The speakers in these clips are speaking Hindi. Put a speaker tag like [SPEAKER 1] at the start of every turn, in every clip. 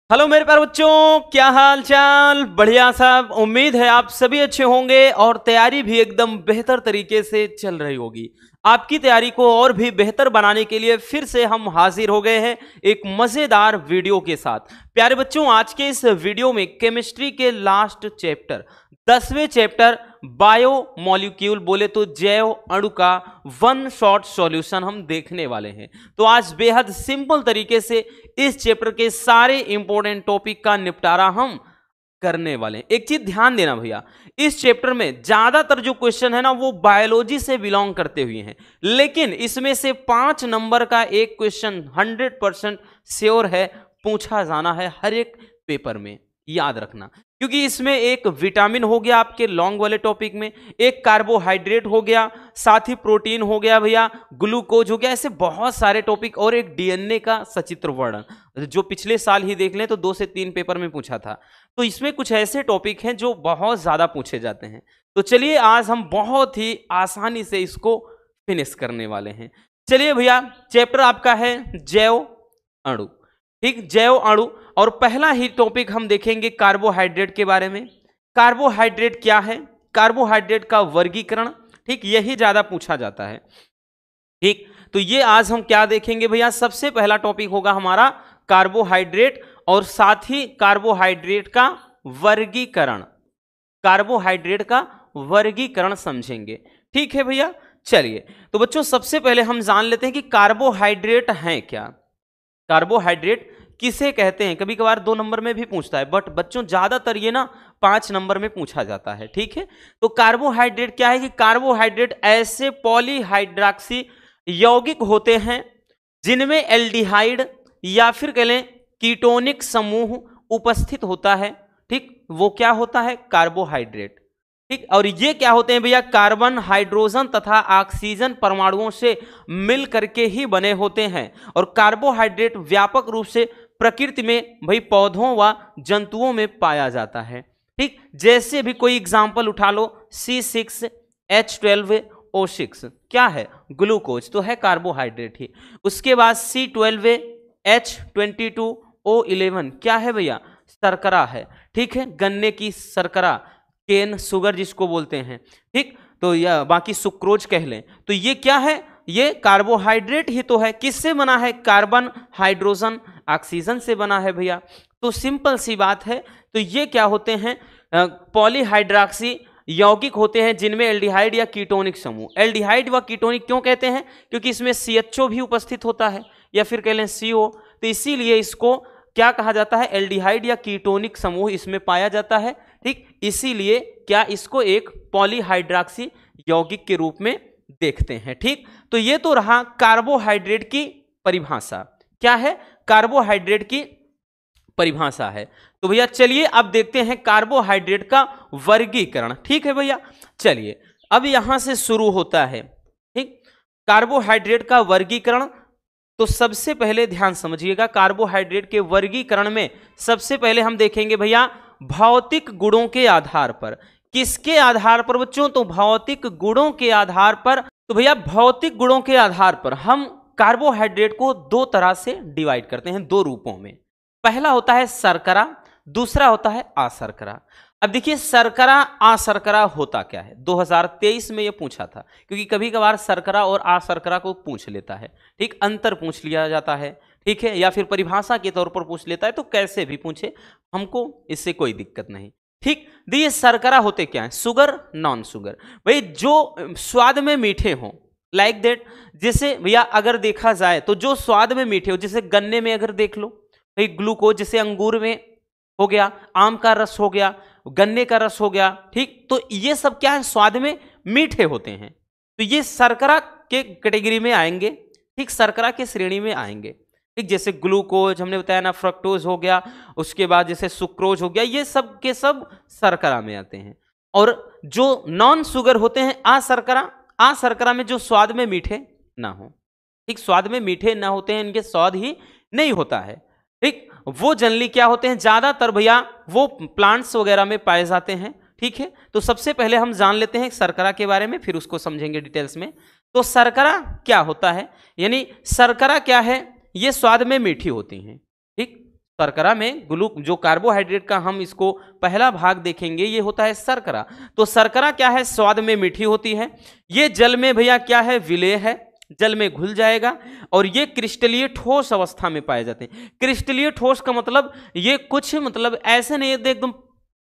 [SPEAKER 1] हेलो मेरे प्यारे बच्चों, क्या हाल चाल। बढ़िया साहब, उम्मीद है आप सभी अच्छे होंगे और तैयारी भी एकदम बेहतर तरीके से चल रही होगी। आपकी तैयारी को और भी बेहतर बनाने के लिए फिर से हम हाजिर हो गए हैं एक मजेदार वीडियो के साथ। प्यारे बच्चों, आज के इस वीडियो में केमिस्ट्री के लास्ट चैप्टर 10वें चैप्टर बायो मॉलिक्यूल बोले तो जैव अणु का वन शॉट सॉल्यूशन हम देखने वाले हैं। तो आज बेहद सिंपल तरीके से इस चैप्टर के सारे इंपॉर्टेंट टॉपिक का निपटारा हम करने वाले हैं। एक चीज ध्यान देना भैया, इस चैप्टर में ज्यादातर जो क्वेश्चन है ना वो बायोलॉजी से बिलोंग करते हुए हैं, लेकिन इसमें से 5 नंबर का एक क्वेश्चन 100% श्योर है पूछा जाना है हर एक पेपर में, याद रखना। क्योंकि इसमें एक विटामिन हो गया आपके लॉन्ग वाले टॉपिक में, एक कार्बोहाइड्रेट हो गया, साथ ही प्रोटीन हो गया भैया, ग्लूकोज हो गया, ऐसे बहुत सारे टॉपिक, और एक डीएनए का सचित्र वर्णन जो पिछले साल ही देख लें तो 2 से 3 पेपर में पूछा था। तो इसमें कुछ ऐसे टॉपिक हैं जो बहुत ज्यादा पूछे जाते हैं। तो चलिए आज हम बहुत ही आसानी से इसको फिनिश करने वाले हैं। चलिए भैया, चैप्टर आपका है जैव अणु, ठीक, जैव अणु। और पहला ही टॉपिक हम देखेंगे कार्बोहाइड्रेट के बारे में। कार्बोहाइड्रेट क्या है, कार्बोहाइड्रेट का वर्गीकरण, ठीक, यही ज्यादा पूछा जाता है। ठीक, तो ये आज हम क्या देखेंगे भैया, सबसे पहला टॉपिक होगा हमारा कार्बोहाइड्रेट और साथ ही कार्बोहाइड्रेट का वर्गीकरण, कार्बोहाइड्रेट का वर्गीकरण समझेंगे। ठीक है भैया, चलिए तो बच्चों सबसे पहले हम जान लेते हैं कि कार्बोहाइड्रेट हैं क्या। कार्बोहाइड्रेट किसे कहते हैं, कभी कभार 2 नंबर में भी पूछता है, बट बच्चों ज्यादातर ये ना 5 नंबर में पूछा जाता है। ठीक है, तो कार्बोहाइड्रेट क्या है कि कार्बोहाइड्रेट ऐसे पॉलीहाइड्रॉक्सी यौगिक होते हैं जिनमें एल्डिहाइड या फिर कह लें कीटोनिक समूह उपस्थित होता है। ठीक, वो क्या होता है, कार्बोहाइड्रेट। ठीक, और ये क्या होते हैं भैया, कार्बन, हाइड्रोजन तथा ऑक्सीजन परमाणुओं से मिल करके ही बने होते हैं। और कार्बोहाइड्रेट व्यापक रूप से प्रकृति में भाई पौधों व जंतुओं में पाया जाता है। ठीक, जैसे भी कोई एग्जांपल उठा लो, C6H12O6 क्या है, ग्लूकोज तो है कार्बोहाइड्रेट ही। उसके बाद C12H22O11 क्या है भैया, शर्करा है। ठीक है, गन्ने की शर्करा, केन शुगर जिसको बोलते हैं। ठीक, तो यह बाकी सुक्रोज कह लें, तो ये क्या है, ये कार्बोहाइड्रेट ही तो है। किससे बना है, कार्बन, हाइड्रोजन, ऑक्सीजन से बना है भैया। तो सिंपल सी बात है। तो ये क्या होते हैं, पॉलीहाइड्रॉक्सी यौगिक होते हैं जिनमें एल्डिहाइड या कीटोनिक समूह, एल्डिहाइड व कीटोनिक क्यों कहते हैं, क्योंकि इसमें CHO भी उपस्थित होता है या फिर कह लें CO, तो इसीलिए इसको क्या कहा जाता है, एल्डिहाइड या कीटोनिक समूह इसमें पाया जाता है। ठीक, इसीलिए क्या इसको एक पॉलीहाइड्रॉक्सी यौगिक के रूप में देखते हैं। ठीक, तो ये तो रहा कार्बोहाइड्रेट की परिभाषा। क्या है, कार्बोहाइड्रेट की परिभाषा है। तो भैया चलिए अब देखते हैं कार्बोहाइड्रेट का वर्गीकरण। ठीक है भैया, चलिए अब यहां से शुरू होता है। ठीक, कार्बोहाइड्रेट का वर्गीकरण। तो सबसे पहले ध्यान समझिएगा, कार्बोहाइड्रेट के वर्गीकरण में सबसे पहले हम देखेंगे भैया भौतिक गुणों के आधार पर। किसके आधार पर बच्चों, तो भौतिक गुणों के आधार पर। तो भैया भौतिक गुणों के आधार पर हम कार्बोहाइड्रेट को 2 तरह से डिवाइड करते हैं, 2 रूपों में। पहला होता है शर्करा, दूसरा होता है अशर्करा। अब देखिए शर्करा अशर्करा होता क्या है, 2023 में ये पूछा था, क्योंकि कभी कभार शर्करा और अशर्करा को पूछ लेता है। ठीक, अंतर पूछ लिया जाता है, ठीक है, या फिर परिभाषा के तौर पर पूछ लेता है, तो कैसे भी पूछे हमको इससे कोई दिक्कत नहीं। ठीक, ये शर्करा होते क्या है, शुगर, नॉन शुगर, भाई जो स्वाद में मीठे हों, लाइक दैट। जैसे भैया अगर देखा जाए तो जो स्वाद में मीठे हो, जैसे गन्ने में अगर देख लो भाई ग्लूकोज, जैसे अंगूर में हो गया, आम का रस हो गया, गन्ने का रस हो गया। ठीक, तो ये सब क्या है, स्वाद में मीठे होते हैं, तो ये शर्करा के कैटेगरी में आएंगे। ठीक, शर्करा के श्रेणी में आएंगे। ठीक, जैसे ग्लूकोज हमने बताया ना, फ्रक्टोज हो गया, उसके बाद जैसे सुक्रोज हो गया, ये सब के सब शर्करा में आते हैं। और जो नॉन शुगर होते हैं अशर्करा, अशर्करा में जो स्वाद में मीठे ना हो, ठीक, स्वाद में मीठे ना होते हैं, इनके स्वाद ही नहीं होता है। ठीक, वो जनरली क्या होते हैं, ज्यादातर भैया वो प्लांट्स वगैरह में पाए जाते हैं। ठीक है, तो सबसे पहले हम जान लेते हैं शर्करा के बारे में, फिर उसको समझेंगे डिटेल्स में। तो शर्करा क्या होता है, यानी शर्करा क्या है, ये स्वाद में मीठी होती हैं। ठीक, शर्करा में जो कार्बोहाइड्रेट का हम इसको पहला भाग देखेंगे ये होता है शर्करा। तो शर्करा क्या है, स्वाद में मीठी होती है। ये जल में भैया क्या है, विलेय है, जल में घुल जाएगा। और ये क्रिस्टलीय ठोस अवस्था में पाए जाते हैं। क्रिस्टलीय ठोस का मतलब ये कुछ मतलब ऐसे नहीं एकदम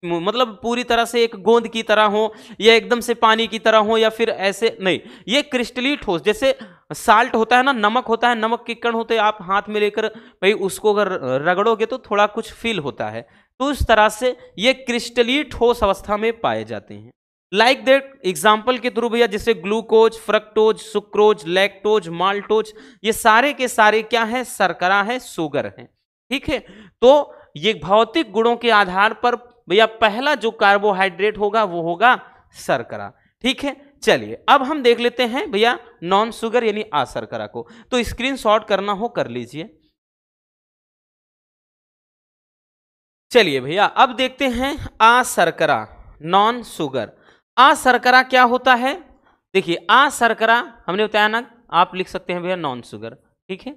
[SPEAKER 1] मतलब पूरी तरह से एक गोंद की तरह हो या एकदम से पानी की तरह हो या फिर ऐसे नहीं, ये क्रिस्टलीय ठोस। जैसे साल्ट होता है ना, नमक होता है, नमक के कण होते हैं, आप हाथ में लेकर भाई उसको अगर रगड़ोगे तो थोड़ा कुछ फील होता है। तो इस तरह से ये क्रिस्टलीय ठोस अवस्था में पाए जाते हैं। लाइक दैट एग्जाम्पल के थ्रू भैया जैसे glucose, fructose, sucrose, lactose, maltose, ये सारे के सारे क्या है, शर्करा है, शुगर है। ठीक है, तो ये भौतिक गुणों के आधार पर भैया पहला जो कार्बोहाइड्रेट होगा वो होगा शर्करा। ठीक है, चलिए अब हम देख लेते हैं भैया नॉन शुगर यानी अशर्करा को। तो स्क्रीनशॉट करना हो कर लीजिए। चलिए भैया अब देखते हैं अशर्करा, नॉन शुगर। अशर्करा क्या होता है, देखिए अशर्करा हमने बताया ना, आप लिख सकते हैं भैया नॉन शुगर। ठीक है,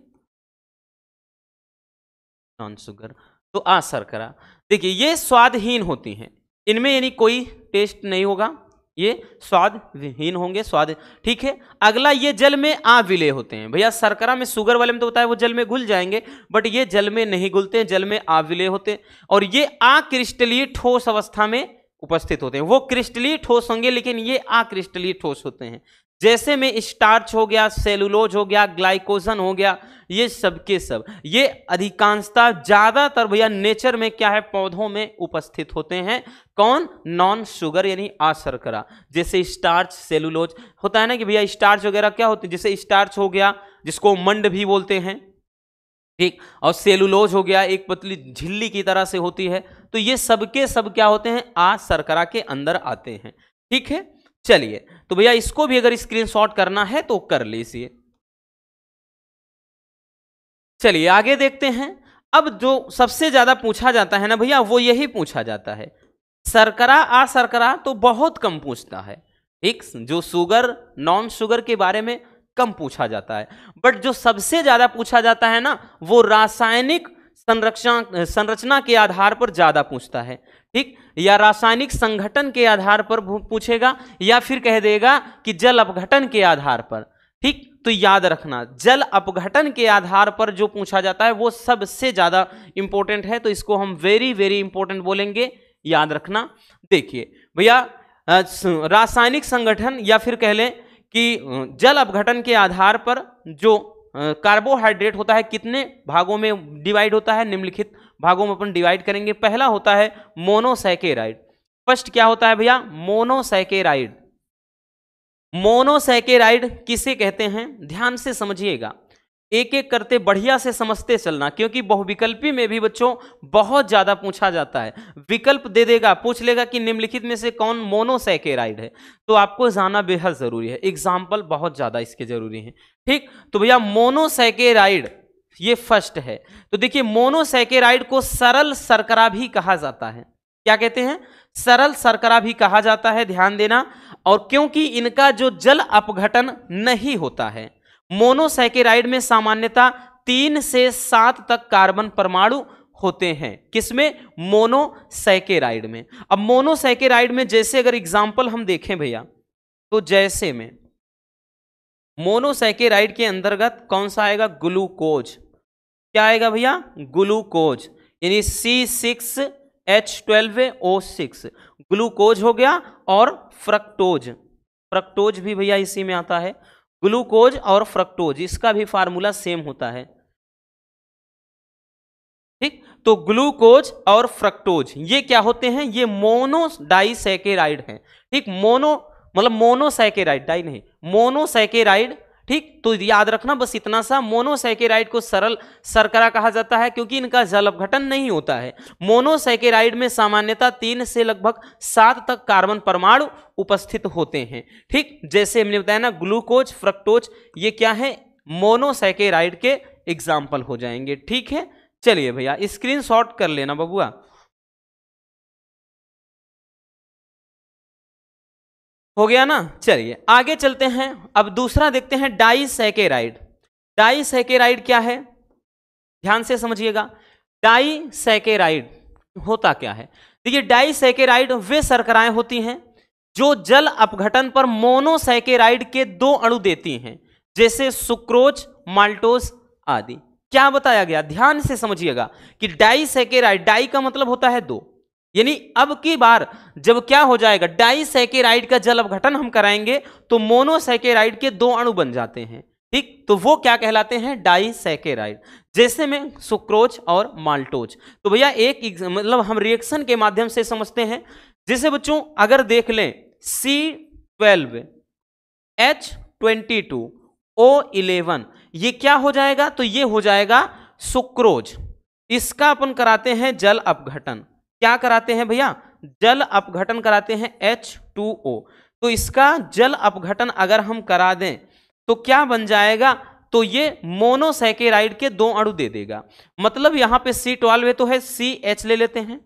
[SPEAKER 1] नॉन शुगर। तो अशर्करा देखिए ये स्वादहीन होती हैं, इनमें यानी कोई टेस्ट नहीं होगा, ये स्वादहीन होंगे, स्वाद। ठीक है, अगला ये जल में अविलेय होते हैं। भैया शर्करा में, शुगर वाले में तो बताया वो जल में घुल जाएंगे, बट ये जल में नहीं घुलते हैं, जल में अविलेय होते हैं। और ये अक्रिस्टलीय ठोस अवस्था में उपस्थित होते हैं। वो क्रिस्टलीय ठोस होंगे लेकिन ये अक्रिस्टलीय ठोस होते हैं। जैसे में स्टार्च हो गया, सेलुलोज हो गया, ग्लाइकोजन हो गया, ये सब के सब ये अधिकांशतः ज्यादातर भैया नेचर में क्या है, पौधों में उपस्थित होते हैं। कौन, नॉन शुगर यानी अशर्करा। जैसे स्टार्च, सेलुलोज होता है ना कि भैया स्टार्च वगैरह क्या होते हैं, जैसे स्टार्च हो गया जिसको मंड भी बोलते हैं, ठीक, और सेलुलोज हो गया एक पतली झिल्ली की तरह से होती है। तो ये सबके सब क्या होते हैं, अशर्करा के अंदर आते हैं। ठीक है, चलिए तो भैया इसको भी अगर स्क्रीनशॉट करना है तो कर लीजिए। चलिए आगे देखते हैं। अब जो सबसे ज्यादा पूछा जाता है ना भैया वो यही पूछा जाता है, शर्करा अशर्करा तो बहुत कम पूछता है। ठीक, जो शुगर नॉन शुगर के बारे में कम पूछा जाता है, बट जो सबसे ज्यादा पूछा जाता है ना वो रासायनिक संरचना के आधार पर ज्यादा पूछता है। ठीक, या रासायनिक संगठन के आधार पर पूछेगा या फिर कह देगा कि जल अपघटन के आधार पर। ठीक, तो याद रखना जल अपघटन के आधार पर जो पूछा जाता है वो सबसे ज्यादा इंपॉर्टेंट है, तो इसको हम वेरी वेरी इंपॉर्टेंट बोलेंगे, याद रखना। देखिए भैया रासायनिक संगठन या फिर कह लें कि जल अपघटन के आधार पर जो कार्बोहाइड्रेट होता है कितने भागों में डिवाइड होता है, निम्नलिखित भागों में अपन डिवाइड करेंगे। पहला होता है मोनोसैकेराइड। फर्स्ट क्या होता है भैया, मोनोसैकेराइड। मोनोसैकेराइड किसे कहते हैं, ध्यान से समझिएगा, एक एक करते बढ़िया से समझते चलना, क्योंकि बहुविकल्पी में भी बच्चों बहुत ज्यादा पूछा जाता है। विकल्प दे देगा, पूछ लेगा कि निम्नलिखित में से कौन मोनोसैकेराइड है, तो आपको जानना बेहद जरूरी है। एग्जाम्पल बहुत ज्यादा इसके जरूरी है। ठीक, तो भैया मोनोसैकेराइड ये फर्स्ट है। तो देखिए मोनोसैकेराइड को सरल शर्करा भी कहा जाता है। क्या कहते हैं, सरल शर्करा भी कहा जाता है, ध्यान देना। और क्योंकि इनका जो जल अपघटन नहीं होता है, मोनोसैकेराइड में सामान्यतः 3 से 7 तक कार्बन परमाणु होते हैं। किसमें, मोनोसैकेराइड में। अब मोनोसैकेराइड में जैसे अगर एग्जांपल हम देखें भैया, तो जैसे में मोनोसैकेराइड के अंतर्गत कौन सा आएगा, ग्लूकोज। क्या आएगा भैया, ग्लूकोज, यानी C6H12O6 ग्लूकोज हो गया। और फ्रक्टोज, फ्रक्टोज भी भैया इसी में आता है। ग्लूकोज और फ्रक्टोज इसका भी फार्मूला सेम होता है। ठीक, तो ग्लूकोज और फ्रक्टोज ये क्या होते हैं, ये मोनोडाइसैकेराइड हैं। ठीक, मोनो मतलब मोनोसैकेराइड, डाई नहीं, मोनोसैकेराइड। ठीक, तो याद रखना बस इतना सा, मोनोसैकेराइड को सरल शर्करा कहा जाता है क्योंकि इनका जल अपघटन नहीं होता है। मोनोसैकेराइड में सामान्यतः 3 से लगभग 7 तक कार्बन परमाणु उपस्थित होते हैं। ठीक, जैसे हमने बताया ना ग्लूकोज, फ्रक्टोज ये क्या है, मोनोसैकेराइड के एग्जाम्पल हो जाएंगे। ठीक है, चलिए भैया स्क्रीनशॉट कर लेना बबुआ। हो गया ना, चलिए आगे चलते हैं। अब दूसरा देखते हैं डाइसैकेराइड। डाइसैकेराइड क्या है, ध्यान से समझिएगा। डाइसैकेराइड होता क्या है? देखिए, डाइसैकेराइड वे शर्कराएं होती हैं जो जल अपघटन पर मोनोसैकेराइड के 2 अणु देती हैं, जैसे सुक्रोज, माल्टोज आदि। क्या बताया गया, ध्यान से समझिएगा कि डाइसैकेराइड, डाई का मतलब होता है 2, यानी अब की बार जब क्या हो जाएगा, डाइसैकेराइड का जल अपघटन हम कराएंगे तो मोनोसैकेराइड के 2 अणु बन जाते हैं। ठीक, तो वो क्या कहलाते हैं, डाइसैकेराइड, जैसे में सुक्रोज और माल्टोज। तो भैया एक मतलब हम रिएक्शन के माध्यम से समझते हैं। जैसे बच्चों अगर देख लें C12 H22 O11, ये क्या हो जाएगा, तो ये हो जाएगा सुक्रोज। इसका अपन कराते हैं जल अपघटन। क्या कराते हैं भैया, जल अपघटन कराते हैं H2O। तो इसका जल अपघटन अगर हम करा दें तो क्या बन जाएगा, तो ये मोनोसैकेराइड के 2 अणु दे देगा। मतलब यहां पे C12 तो है, CH ले लेते हैं।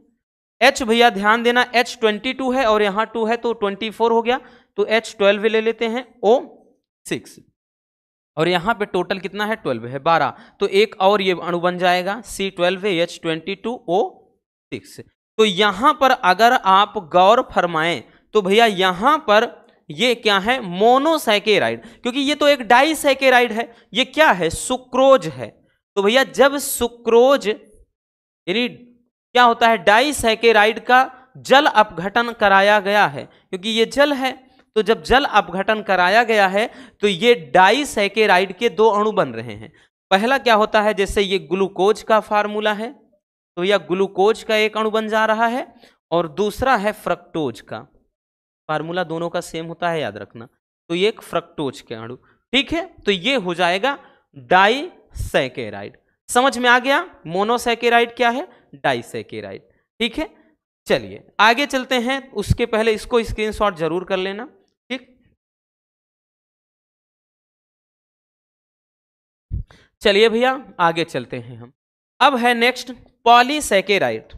[SPEAKER 1] H भैया ध्यान देना H22 है और यहां 2 है तो 24 हो गया, तो H12 ले लेते हैं O6, और यहां पे टोटल कितना है, 12 है, 12, तो एक और ये अणु बन जाएगा C12 H22 O6। तो यहां पर अगर आप गौर फरमाएं तो भैया यहां पर ये क्या है, मोनोसैकेराइड, क्योंकि ये तो एक डाइसैकेराइड है, ये क्या है, सुक्रोज है। तो भैया जब सुक्रोज यानी क्या होता है, डाइसैकेराइड का जल अपघटन कराया गया है, क्योंकि ये जल है, तो जब जल अपघटन कराया गया है तो ये डाइसैकेराइड के 2 अणु बन रहे हैं। पहला क्या होता है, जैसे ये ग्लूकोज का फार्मूला है, तो यह ग्लूकोज का एक अणु बन जा रहा है, और दूसरा है फ्रक्टोज का फार्मूला, दोनों का सेम होता है, याद रखना। तो ये एक फ्रक्टोज के अणु, ठीक है, तो ये हो जाएगा डाइसैकेराइड। समझ में आ गया, मोनोसैकेराइड क्या है, डाइसैकेराइड। ठीक है, चलिए आगे चलते हैं, उसके पहले इसको स्क्रीनशॉट जरूर कर लेना। ठीक, चलिए भैया आगे चलते हैं हम। अब है नेक्स्ट पॉलीसैकेराइड।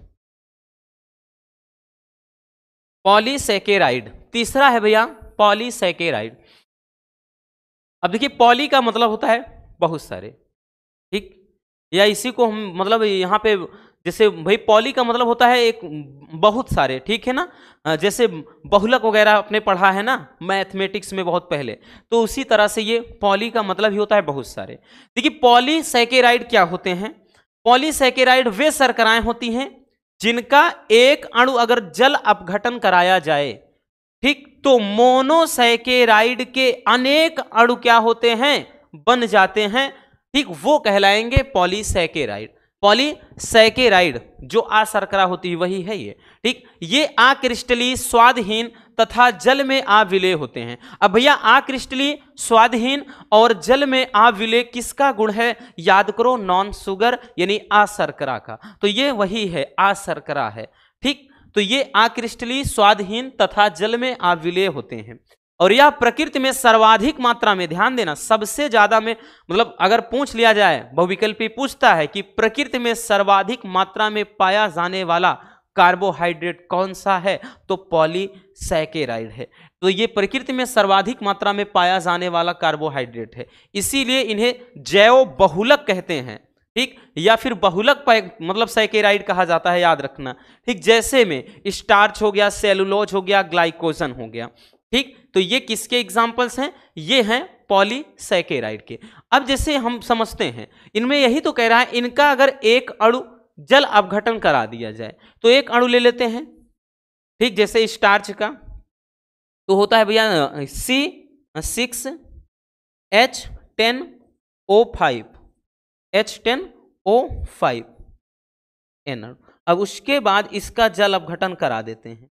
[SPEAKER 1] पॉलीसैकेराइड तीसरा है भैया, पॉलीसैकेराइड। अब देखिए, पॉली का मतलब होता है बहुत सारे, ठीक, या इसी को हम मतलब यहाँ पे जैसे भाई पॉली का मतलब होता है एक बहुत सारे, ठीक है ना, जैसे बहुलक वगैरह आपने पढ़ा है ना मैथमेटिक्स में बहुत पहले, तो उसी तरह से ये पॉली का मतलब ही होता है बहुत सारे। देखिए पॉलीसैकेराइड क्या होते हैं, पॉलीसैकेराइड वे शर्कराएं होती हैं जिनका एक अणु अगर जल अपघटन कराया जाए, ठीक, तो मोनोसैकेराइड के अनेक अणु क्या होते हैं, बन जाते हैं, ठीक, वो कहलाएंगे पॉलीसैकेराइड। पॉलीसैकेराइड जो अशर्करा होती है वही है ये, ठीक, ये अक्रिस्टलीय, स्वादहीन तथा जल में अविलेय होते हैं। अब भैया अक्रिस्टलीय, स्वादहीन और जल में अविलेय किसका गुण है, याद करो, नॉन शुगर यानी अशर्करा का, तो ये वही है, अशर्करा है। ठीक, तो ये अक्रिस्टलीय, स्वादहीन तथा जल में अविलेय होते हैं, और यह प्रकृति में सर्वाधिक मात्रा में, ध्यान देना, सबसे ज्यादा में, मतलब अगर पूछ लिया जाए, बहुविकल्पी पूछता है कि प्रकृति में सर्वाधिक मात्रा में पाया जाने वाला कार्बोहाइड्रेट कौन सा है, तो पॉलीसैकेराइड है। तो ये प्रकृति में सर्वाधिक मात्रा में पाया जाने वाला कार्बोहाइड्रेट है, इसीलिए इन्हें जैव बहुलक कहते हैं, ठीक, या फिर बहुलक मतलब सैकेराइड कहा जाता है, याद रखना। ठीक, जैसे में स्टार्च हो गया, सेलुलोज हो गया, ग्लाइकोजन हो गया, ठीक, तो ये किसके एग्जाम्पल्स हैं, ये हैं पॉलीसैकेराइड के। अब जैसे हम समझते हैं, इनमें यही तो कह रहा है, इनका अगर एक अणु जल अपघटन करा दिया जाए, तो एक अणु ले लेते हैं, ठीक, जैसे स्टार्च का तो होता है भैया C6H10O5 H10O5 N। अब उसके बाद इसका जल अपघटन करा देते हैं,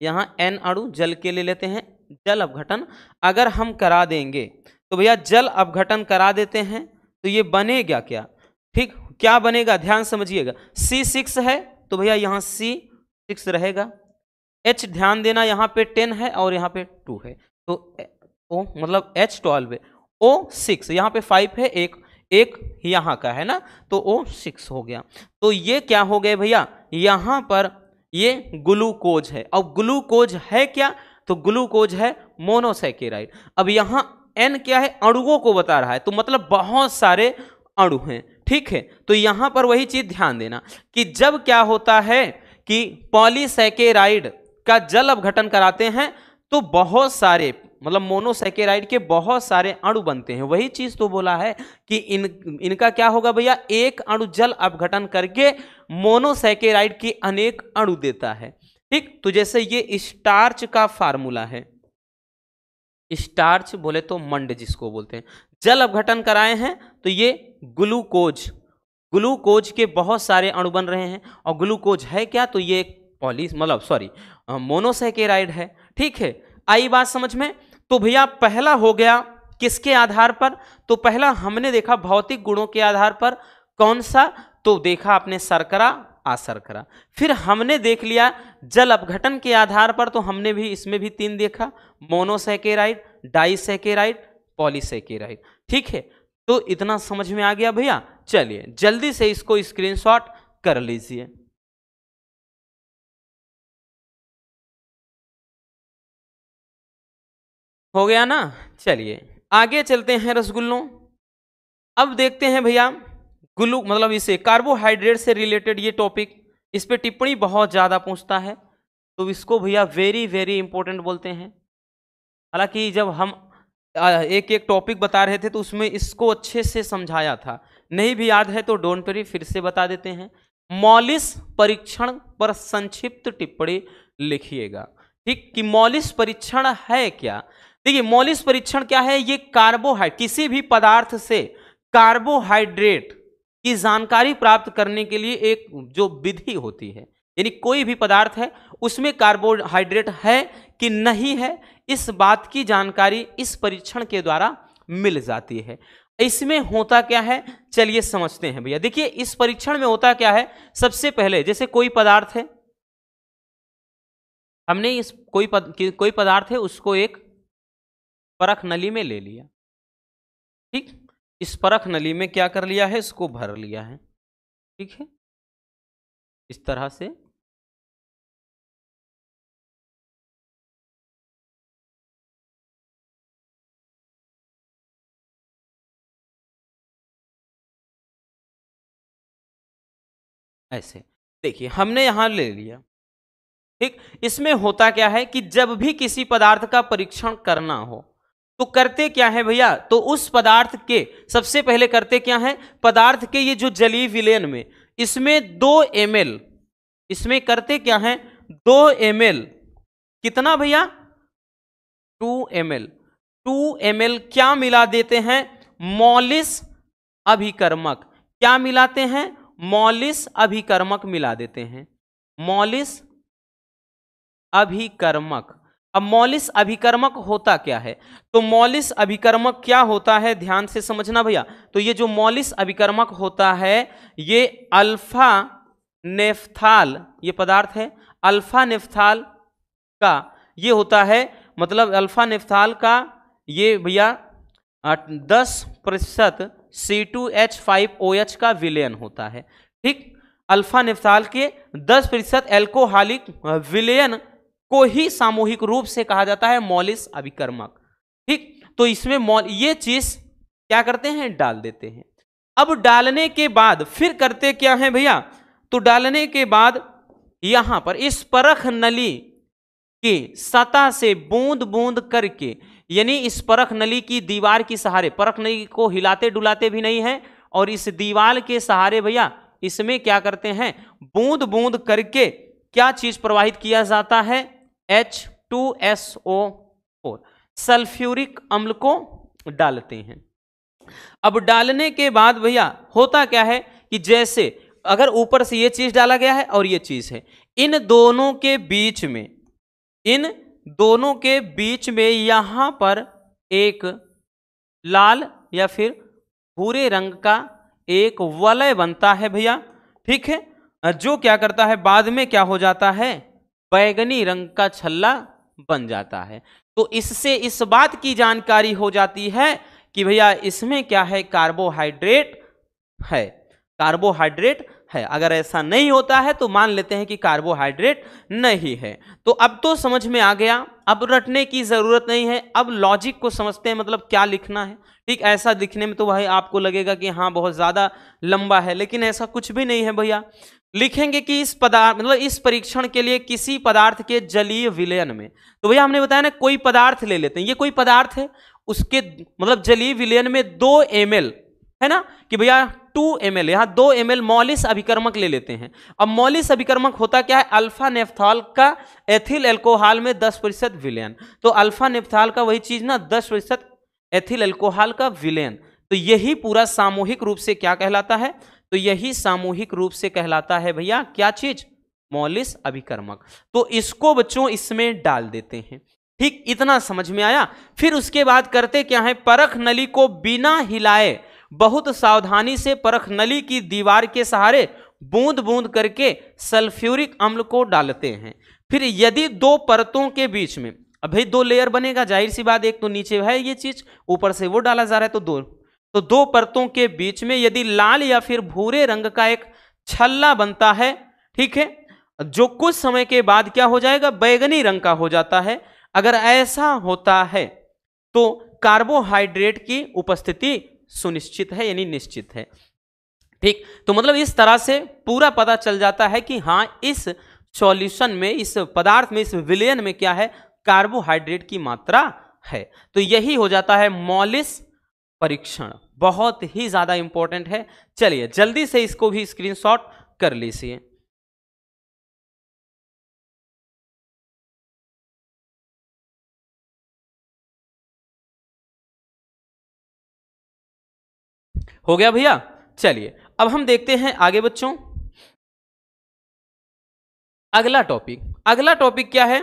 [SPEAKER 1] यहाँ N अणु जल के ले लेते हैं, जल अपघटन अगर हम करा देंगे तो भैया जल अपघटन करा देते हैं तो ये बनेगा क्या, ठीक, क्या बनेगा, ध्यान समझिएगा, C6 है तो भैया यहाँ C6 रहेगा, H ध्यान देना यहाँ पे 10 है और यहाँ पे 2 है, तो O मतलब H12 है, O6 यहाँ पे 5 है, एक यहाँ का है ना, तो O6 हो गया। तो ये क्या हो गए भैया, यहाँ पर ये ग्लूकोज है, और ग्लूकोज है क्या, तो ग्लूकोज है मोनोसैकेराइड। अब यहाँ N क्या है, अणुओं को बता रहा है, तो मतलब बहुत सारे अणु हैं, ठीक है, तो यहां पर वही चीज ध्यान देना कि जब क्या होता है कि पॉलीसैकेराइड का जल अपघटन कराते हैं तो बहुत सारे मतलब मोनोसैकेराइड के बहुत सारे अणु बनते हैं। वही चीज तो बोला है कि इनका क्या होगा भैया, एक अणु जल अपघटन करके मोनोसैकेराइड के अनेक अणु देता है। ठीक, तो जैसे ये स्टार्च का फार्मूला है, स्टार्च बोले तो मंड जिसको बोलते हैं, जल अपघटन कराए हैं तो ये ग्लूकोज, ग्लूकोज के बहुत सारे अणु बन रहे हैं। और ग्लूकोज है क्या, तो ये मोनोसैकेराइड है। ठीक है, आई बात समझ में। तो भैया पहला हो गया किसके आधार पर, तो पहला हमने देखा भौतिक गुणों के आधार पर, कौन सा, तो देखा आपने शर्करा अशर्करा। फिर हमने देख लिया जल अपघटन के आधार पर, तो हमने भी इसमें भी 3 देखा, मोनोसैकेराइड, डाइसैकेराइड, पॉलीसैकेराइड। ठीक है, तो इतना समझ में आ गया भैया। चलिए जल्दी से इसको स्क्रीनशॉट कर लीजिए। हो गया ना। चलिए आगे चलते हैं रसगुल्लों। अब देखते हैं भैया मतलब इसे कार्बोहाइड्रेट से रिलेटेड ये टॉपिक, इस पे टिप्पणी बहुत ज्यादा पूछता है, तो इसको भैया वेरी वेरी इंपॉर्टेंट बोलते हैं। हालांकि जब हम एक एक टॉपिक बता रहे थे तो उसमें इसको अच्छे से समझाया था, नहीं भी याद है तो डोंट वरी, फिर से बता देते हैं। मॉलिस परीक्षण पर संक्षिप्त टिप्पणी लिखिएगा। ठीक, कि मॉलिस परीक्षण है क्या। देखिए मॉलिस परीक्षण क्या है, ये कार्बोहाइड्रेट, किसी भी पदार्थ से कार्बोहाइड्रेट की जानकारी प्राप्त करने के लिए एक जो विधि होती है, यानी कोई भी पदार्थ है उसमें कार्बोहाइड्रेट है कि नहीं है, इस बात की जानकारी इस परीक्षण के द्वारा मिल जाती है। इसमें होता क्या है, चलिए समझते हैं भैया। देखिए इस परीक्षण में होता क्या है, सबसे पहले जैसे कोई पदार्थ है, हमने इस कोई पदार्थ है उसको एक परख नली में ले लिया। ठीक, इस परख नली में क्या कर लिया है, इसको भर लिया है। ठीक है, इस तरह से ऐसे देखिए हमने यहां ले लिया। ठीक, इसमें होता क्या है कि जब भी किसी पदार्थ का परीक्षण करना हो तो करते क्या है भैया, तो उस पदार्थ के सबसे पहले करते क्या है, पदार्थ के ये जो जलीय विलयन में इसमें 2 ml, इसमें करते क्या है 2 ml, कितना भैया 2 ml, 2 ml क्या मिला देते हैं, मॉलिस अभिकर्मक। क्या मिलाते हैं, मॉलिस अभिकर्मक मिला देते हैं, मॉलिस अभिकर्मक। अब मॉलिस अभिकर्मक होता क्या है, तो मॉलिस अभिकर्मक क्या होता है, ध्यान से समझना भैया। तो ये जो मॉलिस अभिकर्मक होता है ये अल्फा नेफ्थाल, ये पदार्थ है अल्फा नेफ्थाल का, ये होता है मतलब अल्फा नेफ्थाल का ये भैया 10% C2H5OH का विलयन होता है। ठीक, अल्फा नेफ्थाल के 10% एल्कोहलिक विलयन को ही सामूहिक रूप से कहा जाता है मॉलिस अभिकर्मक। ठीक, तो इसमें ये चीज क्या करते हैं, डाल देते हैं। अब डालने के बाद फिर करते क्या है भैया, तो डालने के बाद यहां पर इस परख नली की सतह से बूंद बूंद करके, यानी इस परख नली की दीवार की सहारे, परख नली को हिलाते डुलाते भी नहीं है, और इस दीवार के सहारे भैया इसमें क्या करते हैं, बूंद बूंद करके क्या चीज प्रवाहित किया जाता है, H2SO4 सल्फ्यूरिक अम्ल को डालते हैं। अब डालने के बाद भैया होता क्या है कि जैसे अगर ऊपर से ये चीज डाला गया है और ये चीज है, इन दोनों के बीच में, इन दोनों के बीच में यहां पर एक लाल या फिर भूरे रंग का एक वलय बनता है भैया। ठीक है, जो क्या करता है, बाद में क्या हो जाता है, बैगनी रंग का छल्ला बन जाता है। तो इससे इस बात की जानकारी हो जाती है कि भैया इसमें क्या है, कार्बोहाइड्रेट है। कार्बोहाइड्रेट है। अगर ऐसा नहीं होता है तो मान लेते हैं कि कार्बोहाइड्रेट नहीं है। तो अब तो समझ में आ गया, अब रटने की जरूरत नहीं है, अब लॉजिक को समझते हैं, मतलब क्या लिखना है। ठीक, ऐसा दिखने में तो भाई आपको लगेगा कि हाँ बहुत ज्यादा लंबा है, लेकिन ऐसा कुछ भी नहीं है भैया। लिखेंगे कि इस पदार्थ मतलब इस परीक्षण के लिए किसी पदार्थ के जलीय विलयन में, तो भैया हमने बताया ना कोई पदार्थ ले लेते हैं, ये कोई पदार्थ है, उसके मतलब जलीय विलयन में 2 ml है ना, कि भैया 2 ml, यहां 2 ml मॉलिस अभिकर्मक ले लेते हैं। अब मॉलिस अभिकर्मक होता क्या है, अल्फा नेफ्थॉल का एथिल एल्कोहल में 10% विलयन, तो अल्फा नेफ्थॉल का वही चीज ना 10% एथिल एल्कोहल का विलयन, तो यही पूरा सामूहिक रूप से क्या कहलाता है, तो यही सामूहिक रूप से कहलाता है भैया क्या चीज, मॉलिस अभिकर्मक। तो इसको बच्चों इसमें डाल देते हैं। ठीक, इतना समझ में आया। फिर उसके बाद करते क्या है, परख नली को बिना हिलाए बहुत सावधानी से परख नली की दीवार के सहारे बूंद बूंद करके सल्फ्यूरिक अम्ल को डालते हैं। फिर यदि 2 परतों के बीच में, अब भाई 2 लेयर बनेगा, जाहिर सी बात, एक तो नीचे है ये चीज, ऊपर से वो डाला जा रहा है, तो 2 परतों के बीच में यदि लाल या फिर भूरे रंग का एक छल्ला बनता है, ठीक है, जो कुछ समय के बाद क्या हो जाएगा, बैगनी रंग का हो जाता है। अगर ऐसा होता है तो कार्बोहाइड्रेट की उपस्थिति सुनिश्चित है, यानी निश्चित है। ठीक, तो मतलब इस तरह से पूरा पता चल जाता है कि हाँ इस सॉल्यूशन में, इस पदार्थ में, इस विलयन में क्या है, कार्बोहाइड्रेट की मात्रा है। तो यही हो जाता है मॉलिस परीक्षण, बहुत ही ज्यादा इंपॉर्टेंट है। चलिए जल्दी से इसको भी स्क्रीनशॉट कर लीजिए। हो गया भैया। चलिए अब हम देखते हैं आगे बच्चों, अगला टॉपिक क्या है,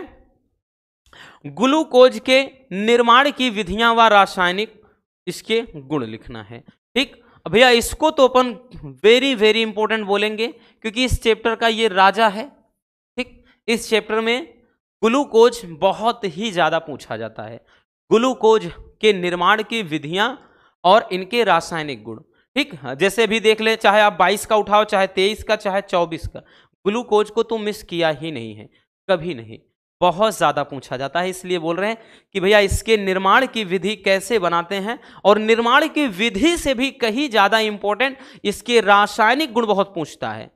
[SPEAKER 1] ग्लूकोज के निर्माण की विधियां व रासायनिक इसके गुण लिखना है। ठीक, भैया इसको तो अपन वेरी वेरी इंपॉर्टेंट बोलेंगे, क्योंकि इस चैप्टर का ये राजा है। ठीक, इस चैप्टर में ग्लूकोज बहुत ही ज्यादा पूछा जाता है, ग्लूकोज के निर्माण की विधियां और इनके रासायनिक गुण। ठीक, जैसे भी देख ले, चाहे आप 22 का उठाओ, चाहे 23 का, चाहे 24 का, ग्लूकोज को तो मिस किया ही नहीं है, कभी नहीं, बहुत ज्यादा पूछा जाता है। इसलिए बोल रहे हैं कि भैया इसके निर्माण की विधि कैसे बनाते हैं, और निर्माण की विधि से भी कहीं ज्यादा इंपॉर्टेंट इसके रासायनिक गुण बहुत पूछता है।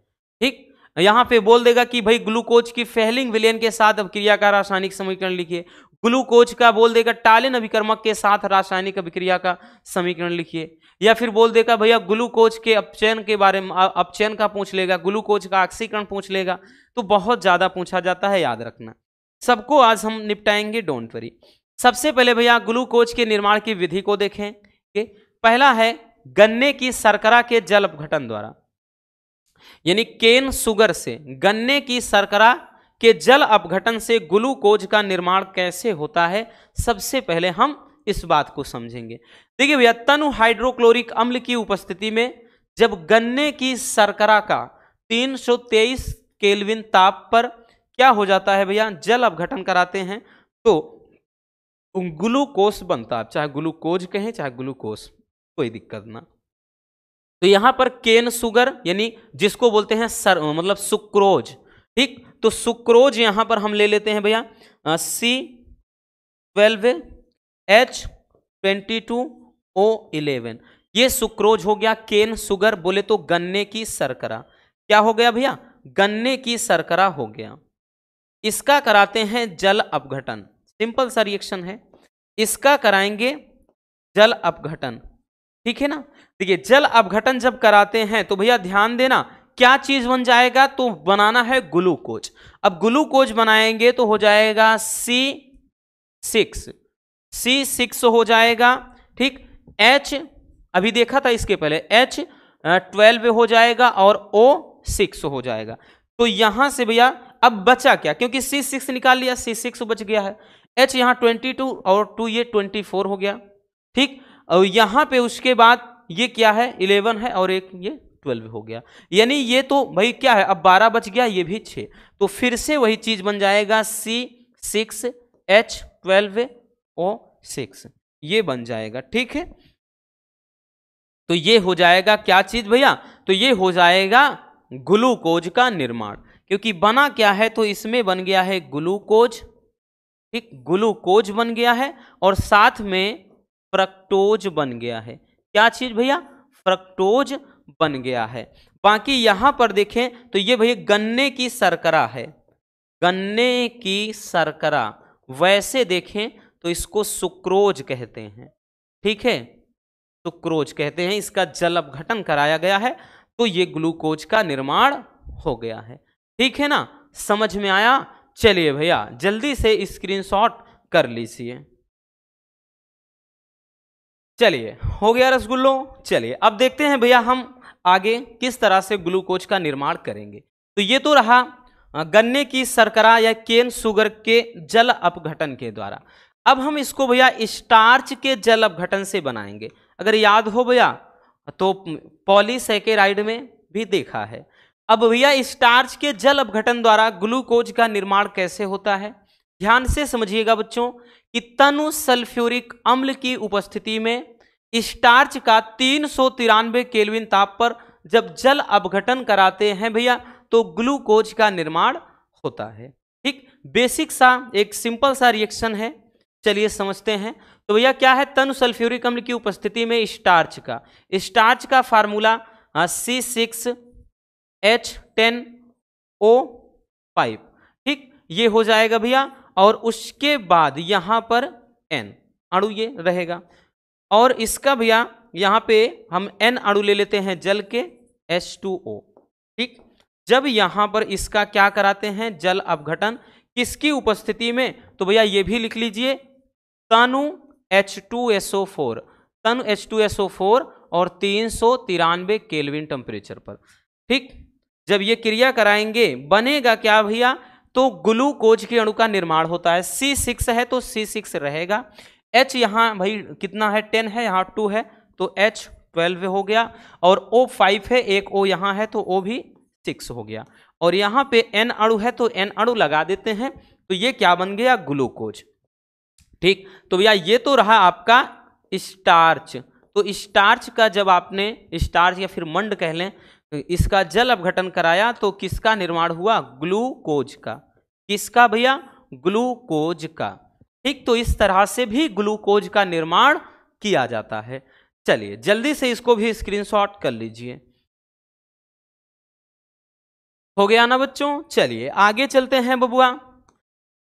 [SPEAKER 1] ठीक, यहां पे बोल देगा कि भाई ग्लूकोज की फेहलिंग विलयन के साथ अभिक्रिया का रासायनिक समीकरण लिखिए, ग्लूकोज का बोल देगा टालिन अभिकर्मक के साथ रासायनिक अभिक्रिया का समीकरण लिखिए, या फिर बोल देगा भैया ग्लूकोज के अपचयन के बारे में, अपचयन का पूछ लेगा, ग्लूकोज का ऑक्सीकरण पूछ लेगा। तो बहुत ज्यादा पूछा जाता है, याद रखना। सबको आज हम निपटाएंगे, डोंट वरी। सबसे पहले भैया ग्लूकोज के निर्माण की विधि को देखें। पहला है गन्ने की शर्करा के जल अपघटन द्वारा, यानी केन शुगर से गन्ने की शर्करा के जल अपघटन से ग्लूकोज का निर्माण कैसे होता है, सबसे पहले हम इस बात को समझेंगे। देखिए भैया, तनु हाइड्रोक्लोरिक अम्ल की उपस्थिति में जब गन्ने की शर्करा का 323 केल्विन ताप पर क्या हो जाता है भैया, जल अपघटन कराते हैं, तो ग्लूकोज बनता है। चाहे ग्लूकोज कहें चाहे ग्लूकोज, कोई दिक्कत ना। तो यहां पर केन शुगर यानी जिसको बोलते हैं मतलब सुक्रोज। ठीक, तो सुक्रोज यहां पर हम ले लेते हैं भैया C12H22O11, ये सुक्रोज हो गया। केन शुगर बोले तो गन्ने की शर्करा, क्या हो गया भैया, गन्ने की शर्करा हो गया। इसका कराते हैं जल अपघटन, सिंपल सा रिएक्शन है, इसका कराएंगे जल अपघटन। ठीक है ना। देखिए जल अपघटन जब कराते हैं तो भैया ध्यान देना क्या चीज बन जाएगा, तो बनाना है ग्लूकोज। अब ग्लूकोज बनाएंगे तो हो जाएगा C6 हो जाएगा। ठीक, H अभी देखा था इसके पहले, H12 हो जाएगा और O6 हो जाएगा। तो यहां से भैया अब बचा क्या, क्योंकि C6 निकाल लिया, C6 बच गया है, H यहां 22 और 2 ये 24 हो गया। ठीक, और यहां पे उसके बाद ये क्या है 11 है और एक ये 12 हो गया, यानी ये तो भाई क्या है अब 12 बच गया, ये भी 6, तो फिर से वही चीज बन जाएगा C6H12O6, ये बन जाएगा। ठीक है, तो ये हो जाएगा क्या चीज भैया, तो ये हो जाएगा ग्लूकोज का निर्माण, क्योंकि बना क्या है, तो इसमें बन गया है ग्लूकोज, ठीक, ग्लूकोज बन गया है और साथ में फ्रक्टोज बन गया है। क्या चीज भैया, फ्रक्टोज बन गया है। बाकी यहां पर देखें तो ये भैया गन्ने की शर्करा है, गन्ने की शर्करा, वैसे देखें तो इसको सुक्रोज कहते हैं, ठीक है, सुक्रोज कहते हैं। इसका जल अपघटन कराया गया है तो ये ग्लूकोज का निर्माण हो गया है, ठीक है ना, समझ में आया। चलिए भैया जल्दी से स्क्रीनशॉट कर लीजिए। चलिए हो गया रसगुल्लो। चलिए अब देखते हैं भैया हम आगे किस तरह से ग्लूकोज का निर्माण करेंगे। तो ये तो रहा गन्ने की शर्करा या केन शुगर के जल अपघटन के द्वारा। अब हम इसको भैया स्टार्च के जल अपघटन से बनाएंगे। अगर याद हो भैया तो पॉलीसैकेराइड में भी देखा है। अब भैया स्टार्च के जल अपघटन द्वारा ग्लूकोज का निर्माण कैसे होता है, ध्यान से समझिएगा बच्चों कि तनु सल्फ्यूरिक अम्ल की उपस्थिति में स्टार्च का 393 केल्विन ताप पर जब जल अपघटन कराते हैं भैया तो ग्लूकोज का निर्माण होता है। ठीक, बेसिक सा एक सिंपल सा रिएक्शन है, चलिए समझते हैं। तो भैया क्या है, तनु सल्फ्यूरिक अम्ल की उपस्थिति में स्टार्च का फार्मूला C6H10O5, ठीक, ये हो जाएगा भैया। और उसके बाद यहां पर N अणु ये रहेगा और इसका भैया यहां पे हम N अणु ले लेते हैं जल के H2O, ठीक। जब यहां पर इसका क्या कराते हैं, जल अपघटन, किसकी उपस्थिति में, तो भैया ये भी लिख लीजिए तनु H2SO4, तनु H2SO4 और 393 केल्विन टेम्परेचर पर, ठीक। जब ये क्रिया कराएंगे बनेगा क्या भैया, तो ग्लूकोज के अणु का निर्माण होता है। C6 है तो C6 रहेगा, H यहाँ भाई कितना है 10 है, यहाँ 2 है तो H12 हो गया, और O5 है, एक O यहाँ है तो O भी 6 हो गया, और यहाँ पे N अणु है तो N अणु लगा देते हैं, तो ये क्या बन गया, ग्लूकोज, ठीक। तो भैया ये तो रहा आपका स्टार्च। तो स्टार्च का जब आपने स्टार्च या फिर मंड कह लें, इसका जल अपघटन कराया तो किसका निर्माण हुआ, ग्लूकोज का। किसका भैया, ग्लूकोज का, ठीक। तो इस तरह से भी ग्लूकोज का निर्माण किया जाता है। चलिए जल्दी से इसको भी स्क्रीनशॉट कर लीजिए। हो गया ना बच्चों। चलिए आगे चलते हैं बबुआ।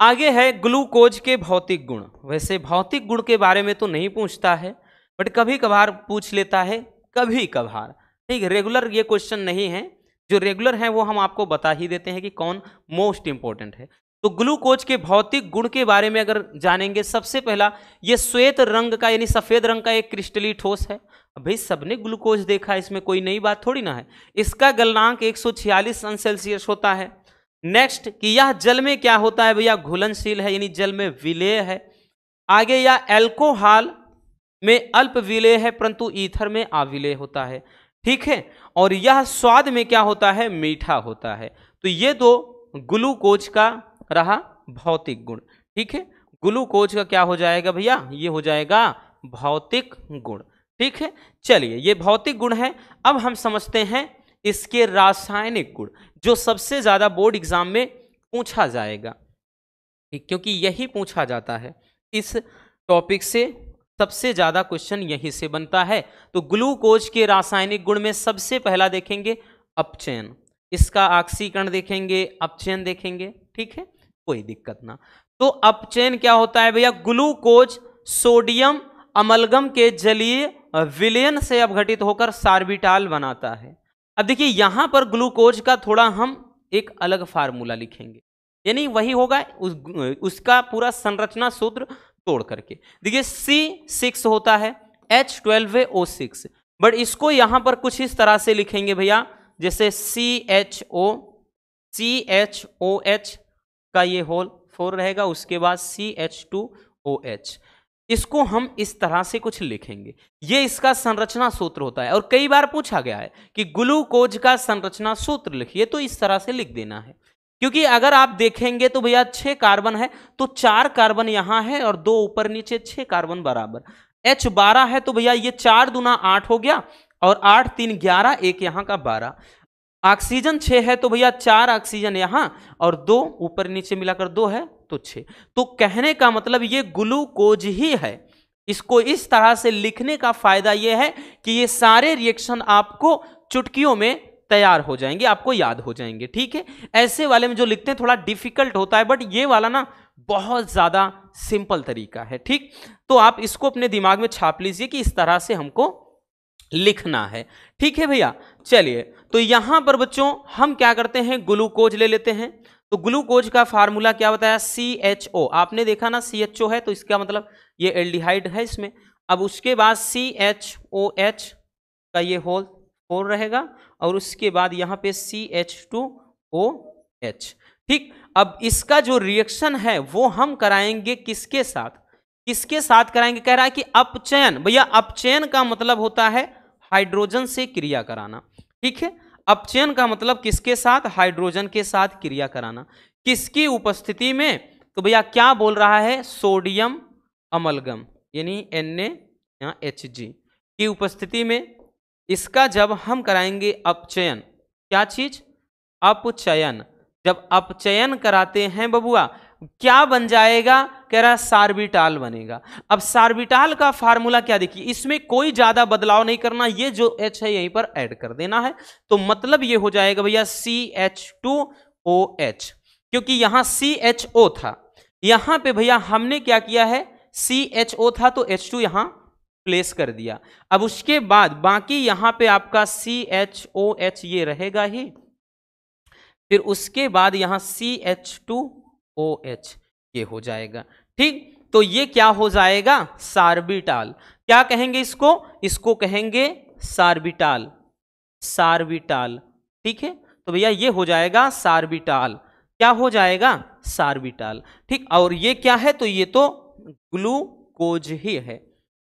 [SPEAKER 1] आगे है ग्लूकोज के भौतिक गुण। वैसे भौतिक गुण के बारे में तो नहीं पूछता है, बट कभी कभार पूछ लेता है, कभी कभार, ठीक। रेगुलर ये क्वेश्चन नहीं है, जो रेगुलर है वो हम आपको बता ही देते हैं कि कौन मोस्ट इंपॉर्टेंट है। तो ग्लूकोज के भौतिक गुण के बारे में अगर जानेंगे, सबसे पहला ये श्वेत रंग का यानी सफेद रंग का एक क्रिस्टली ठोस है। अब भाई सबने ग्लूकोज देखा, इसमें कोई नई बात थोड़ी ना है। इसका गलनांक 146 अंश सेल्सियस होता है। नेक्स्ट कि यह जल में क्या होता है भैया, घुलनशील है यानी जल में विलेय है। आगे यह एल्कोहल में अल्प विलेय है परंतु ईथर में अविलेय होता है, ठीक है। और यह स्वाद में क्या होता है, मीठा होता है। तो ये दो ग्लूकोज का रहा भौतिक गुण, ठीक है। ग्लूकोज का क्या हो जाएगा भैया, ये हो जाएगा भौतिक गुण, ठीक है। चलिए ये भौतिक गुण है। अब हम समझते हैं इसके रासायनिक गुण, जो सबसे ज्यादा बोर्ड एग्जाम में पूछा जाएगा, क्योंकि यही पूछा जाता है इस टॉपिक से, सबसे ज्यादा क्वेश्चन यहीं से बनता है। तो ग्लूकोज के रासायनिक गुण में सबसे पहला देखेंगे अपचयन, इसका ऑक्सीकरण देखेंगे, अपचयन देखेंगे, ठीक है, कोई दिक्कत ना। तो अपचयन क्या होता है भैया, ग्लूकोज सोडियम अमलगम के जलीय विलयन से अपघटित होकर सार्बिटाल बनाता है। अब देखिए यहां पर ग्लूकोज का थोड़ा हम एक अलग फार्मूला लिखेंगे, यानी वही होगा उसका पूरा संरचना सूत्र तोड़ करके। देखिए C6 होता है, H12O6, बट इसको यहां पर कुछ इस तरह से लिखेंगे भैया, जैसे CHOH का ये होल 4 रहेगा, उसके बाद CH2OH, इसको हम इस तरह से कुछ लिखेंगे। ये इसका संरचना सूत्र होता है। और कई बार पूछा गया है कि ग्लूकोज का संरचना सूत्र लिखिए, तो इस तरह से लिख देना है। क्योंकि अगर आप देखेंगे तो भैया 6 कार्बन है तो 4 कार्बन यहां है और 2 ऊपर नीचे, 6 कार्बन बराबर। H12 है तो भैया ये 4 दूना 8 हो गया, और 8 3 11, एक यहाँ का 12। ऑक्सीजन 6 है तो भैया 4 ऑक्सीजन यहाँ और 2 ऊपर नीचे मिलाकर 2 है तो 6। तो कहने का मतलब ये ग्लूकोज ही है। इसको इस तरह से लिखने का फायदा ये है कि ये सारे रिएक्शन आपको चुटकियों में तैयार हो जाएंगे, आपको याद हो जाएंगे। ठीक है, ऐसे वाले में जो लिखते हैं थोड़ा डिफिकल्ट होता है, बट ये वाला ना बहुत ज्यादा सिंपल तरीका है। ठीक, तो आप इसको अपने दिमाग में छाप लीजिए कि इस तरह से हमको लिखना है। ठीक है भैया, चलिए तो यहां पर बच्चों हम क्या करते हैं, ग्लूकोज ले लेते हैं। तो ग्लूकोज का फार्मूला क्या बताया, CHO। आपने देखा ना CHO है तो इसका मतलब ये एल्डिहाइड है इसमें। अब उसके बाद CHOH का ये होल 4 रहेगा और उसके बाद यहां पे CH2OH। ठीक, अब इसका जो रिएक्शन है वो हम कराएंगे किसके साथ, किसके साथ कराएंगे, कह रहा है कि अपचयन। भैया अपचयन का मतलब होता है हाइड्रोजन से क्रिया कराना। ठीक है, अपचयन का मतलब किसके साथ, हाइड्रोजन के साथ क्रिया कराना। किसकी उपस्थिति में, तो भैया क्या बोल रहा है, सोडियम अमलगम यानी NaHG की उपस्थिति में इसका जब हम कराएंगे अपचयन, क्या चीज, अपचयन। जब अपचयन कराते हैं बबुआ क्या बन जाएगा, कह रहा है सार्बिटाल बनेगा। अब सार्बिटाल का फार्मूला क्या, देखिए इसमें कोई ज्यादा बदलाव नहीं करना, ये जो H है यहीं पर ऐड कर देना है। तो मतलब ये हो जाएगा भैया CH2OH, क्योंकि यहां CHO था, यहां पे भैया हमने क्या किया है, CHO था तो H2 यहां प्लेस कर दिया। अब उसके बाद बाकी यहां पे आपका CHOH ये रहेगा ही, फिर उसके बाद यहां CH2OH ये हो जाएगा। ठीक, तो ये क्या हो जाएगा, सार्बिटाल। क्या कहेंगे इसको, इसको कहेंगे सार्बिटाल, सार्बिटाल। ठीक है, तो भैया ये हो जाएगा सार्बिटाल, क्या हो जाएगा, सार्बिटाल। ठीक, और ये क्या है, तो ये तो ग्लूकोज ही है।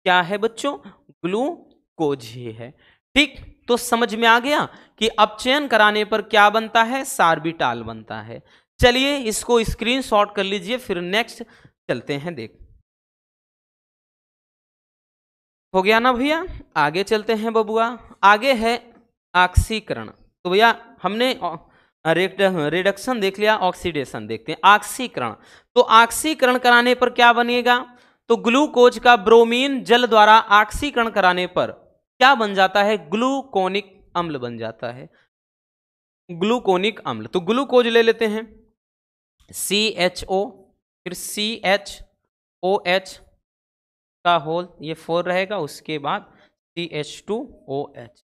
[SPEAKER 1] क्या है बच्चों, ग्लूकोज ही है। ठीक, तो समझ में आ गया कि अपचयन कराने पर क्या बनता है, सार्बिटाल बनता है। चलिए इसको स्क्रीनशॉट कर लीजिए, फिर नेक्स्ट चलते हैं। देख हो गया ना भैया, आगे चलते हैं बबुआ। आगे है ऑक्सीकरण। तो भैया हमने रिडक्शन देख लिया, ऑक्सीडेशन देखते हैं, ऑक्सीकरण। तो ऑक्सीकरण कराने पर क्या बनेगा, तो ग्लूकोज का ब्रोमीन जल द्वारा ऑक्सीकरण कराने पर क्या बन जाता है, ग्लूकोनिक अम्ल बन जाता है, ग्लूकोनिक अम्ल। तो ग्लूकोज ले लेते हैं, CHO फिर CHOH का होल ये 4 रहेगा, उसके बाद CH2OH।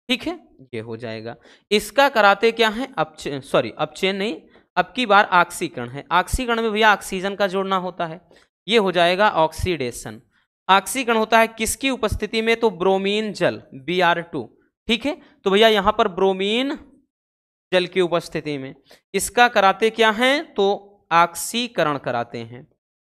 [SPEAKER 1] ठीक है, ये हो जाएगा। इसका कराते क्या है, अपचयन नहीं, अब की बार ऑक्सीकरण है। ऑक्सीकरण में भैया ऑक्सीजन का जोड़ना होता है, ये हो जाएगा ऑक्सीडेशन। ऑक्सीकरण होता है किसकी उपस्थिति में, तो ब्रोमीन जल Br2। ठीक है, तो भैया यहां पर ब्रोमीन जल की उपस्थिति में इसका कराते क्या हैं, तो ऑक्सीकरण कराते हैं,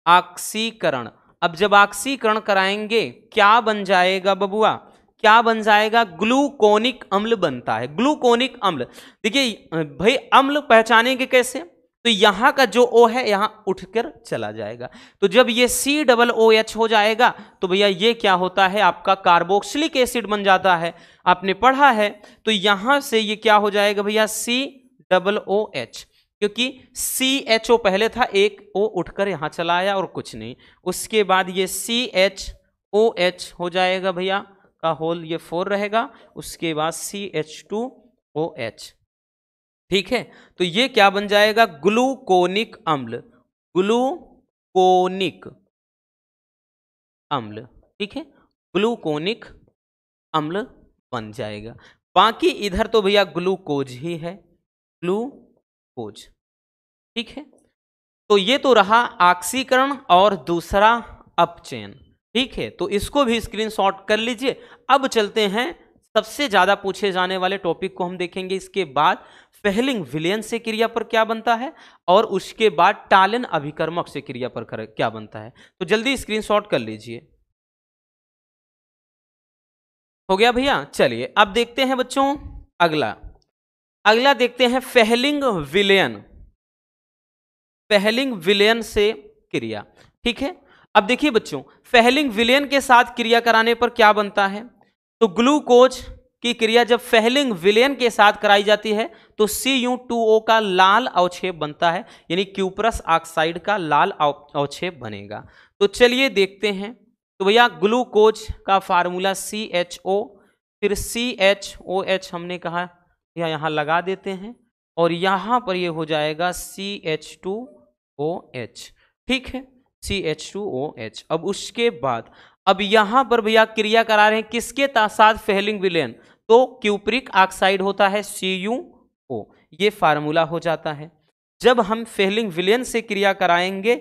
[SPEAKER 1] ऑक्सीकरण। अब जब ऑक्सीकरण कराएंगे क्या बन जाएगा बबुआ, क्या बन जाएगा, ग्लूकोनिक अम्ल बनता है, ग्लूकोनिक अम्ल। देखिए भाई अम्ल पहचानेंगे कैसे, तो यहां का जो O है यहां उठकर चला जाएगा, तो जब ये COOH हो जाएगा तो भैया ये क्या होता है, आपका कार्बोक्सिलिक एसिड बन जाता है, आपने पढ़ा है। तो यहां से ये क्या हो जाएगा भैया, COOH, क्योंकि CHO पहले था, एक O उठकर यहां चला आया और कुछ नहीं। उसके बाद ये CHOH हो जाएगा भैया का होल ये 4 रहेगा, उसके बाद CH2OH। ठीक है, तो ये क्या बन जाएगा, ग्लूकोनिक अम्ल, ग्लूकोनिक अम्ल। ठीक है, ग्लूकोनिक अम्ल बन जाएगा। बाकी इधर तो भैया ग्लूकोज ही है, ग्लूकोज। ठीक है, तो ये तो रहा ऑक्सीकरण और दूसरा अपचयन। ठीक है, तो इसको भी स्क्रीनशॉट कर लीजिए। अब चलते हैं सबसे ज्यादा पूछे जाने वाले टॉपिक को हम देखेंगे। इसके बाद फेहलिंग विलयन से क्रिया पर क्या बनता है और उसके बाद टालिन अभिकर्मक से क्रिया पर क्या बनता है। तो जल्दी स्क्रीनशॉट कर लीजिए। हो गया भैया, चलिए अब देखते हैं बच्चों अगला। अगला देखते हैं फेहलिंग विलयन, फेहलिंग विलयन से क्रिया। ठीक है, अब देखिए बच्चों फेहलिंग विलयन के साथ क्रिया कराने पर क्या बनता है, तो ग्लूकोज की क्रिया जब फेहलिंग विलेन के साथ कराई जाती है तो Cu2O का लाल अवक्षेप बनता है, यानी क्यूप्रस ऑक्साइड का लाल अवक्षेप बनेगा। तो चलिए देखते हैं। तो भैया ग्लूकोज का फार्मूला CHO, फिर CHOH हमने कहा या यहाँ लगा देते हैं, और यहाँ पर ये हो जाएगा CH2OH, ठीक है, CH2OH। अब उसके बाद अब यहाँ पर भैया क्रिया करा रहे हैं किसके साथ, फेहलिंग विलेन, तो क्यूप्रिक ऑक्साइड होता है CuO, ये फार्मूला हो जाता है। जब हम फेहलिंग विलेन से क्रिया कराएंगे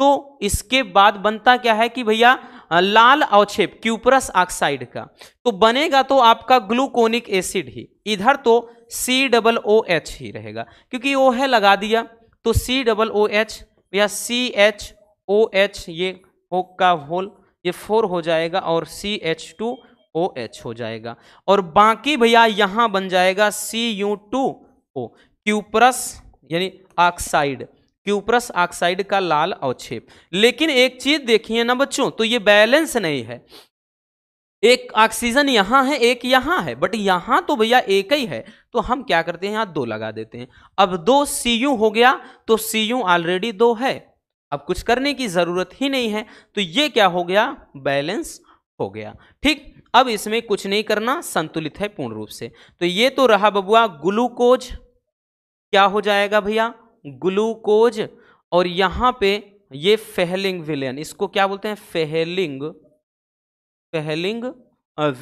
[SPEAKER 1] तो इसके बाद बनता क्या है कि भैया लाल अवक्षेप क्यूप्रस ऑक्साइड का, तो बनेगा तो आपका ग्लूकोनिक एसिड ही, इधर तो COOH ही रहेगा क्योंकि ओ है लगा दिया, तो COOH या CHOH ये हो का होल, ये 4 हो जाएगा और CH2OH हो जाएगा, और बाकी भैया यहां बन जाएगा Cu2O, क्यूप्रस यानी ऑक्साइड, क्यूप्रस ऑक्साइड का लाल अवक्षेप। लेकिन एक चीज देखिए ना बच्चों, तो ये बैलेंस नहीं है, एक ऑक्सीजन यहां है एक यहां है, बट यहां तो भैया एक ही है, तो हम क्या करते हैं यहां 2 लगा देते हैं। अब 2 Cu हो गया, तो Cu ऑलरेडी 2 है, अब कुछ करने की जरूरत ही नहीं है, तो ये क्या हो गया, बैलेंस हो गया। ठीक, अब इसमें कुछ नहीं करना, संतुलित है पूर्ण रूप से। तो ये तो रहा बबुआ ग्लूकोज, क्या हो जाएगा भैया, ग्लूकोज, और यहां पे ये फेहलिंग विलेन, इसको क्या बोलते हैं, फेहलिंग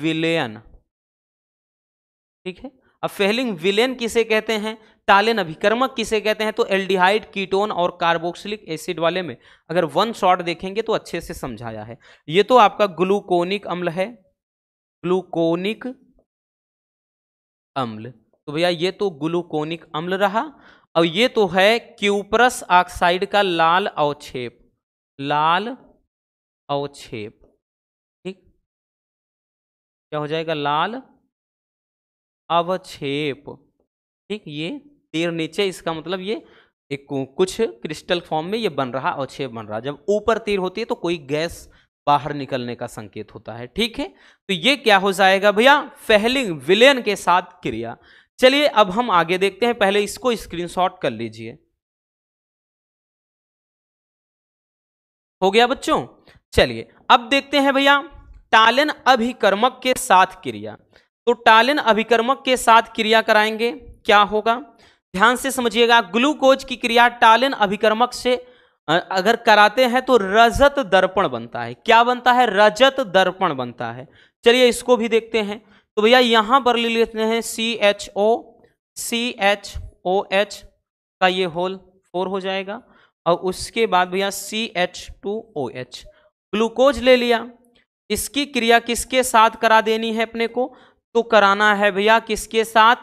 [SPEAKER 1] विलेन, ठीक है। अब फेहलिंग विलेन किसे कहते हैं, टालेन अभिकर्मक किसे कहते हैं, तो एल्डिहाइड, कीटोन और कार्बोक्सिलिक एसिड वाले में अगर 1 शॉट देखेंगे तो अच्छे से समझाया है। ये तो आपका ग्लूकोनिक अम्ल है, ग्लूकोनिक अम्ल, तो भैया ये तो ग्लूकोनिक अम्ल रहा। और ये तो है क्यूप्रस ऑक्साइड का लाल अवक्षेप, लाल अवक्षेप, ठीक, क्या हो जाएगा, लाल अवक्षेप, ठीक, ये तीर नीचे, इसका मतलब ये एक कुछ क्रिस्टल फॉर्म में ये बन रहा, अवक्षेप बन रहा। जब ऊपर तीर होती है तो कोई गैस बाहर निकलने का संकेत होता है, ठीक है। तो ये क्या हो जाएगा भैया, फेहलिंग विलेन के साथ क्रिया। चलिए अब हम आगे देखते हैं, पहले इसको स्क्रीनशॉट कर लीजिए। हो गया बच्चों, चलिए अब देखते हैं भैया टालेन अभिकर्मक के साथ क्रिया। तो टालेन अभिकर्मक के साथ क्रिया कराएंगे, क्या होगा, ध्यान से समझिएगा। ग्लूकोज की क्रिया टालेन अभिकर्मक से अगर कराते हैं तो रजत दर्पण बनता है, क्या बनता है, रजत दर्पण बनता है। चलिए इसको भी देखते हैं। तो भैया यहां पर ले लेते हैं CHOH का ये होल 4 हो जाएगा, और उसके बाद भैया CH2OH, ग्लूकोज ले लिया। इसकी क्रिया किसके साथ करा देनी है अपने को, तो कराना है भैया किसके साथ,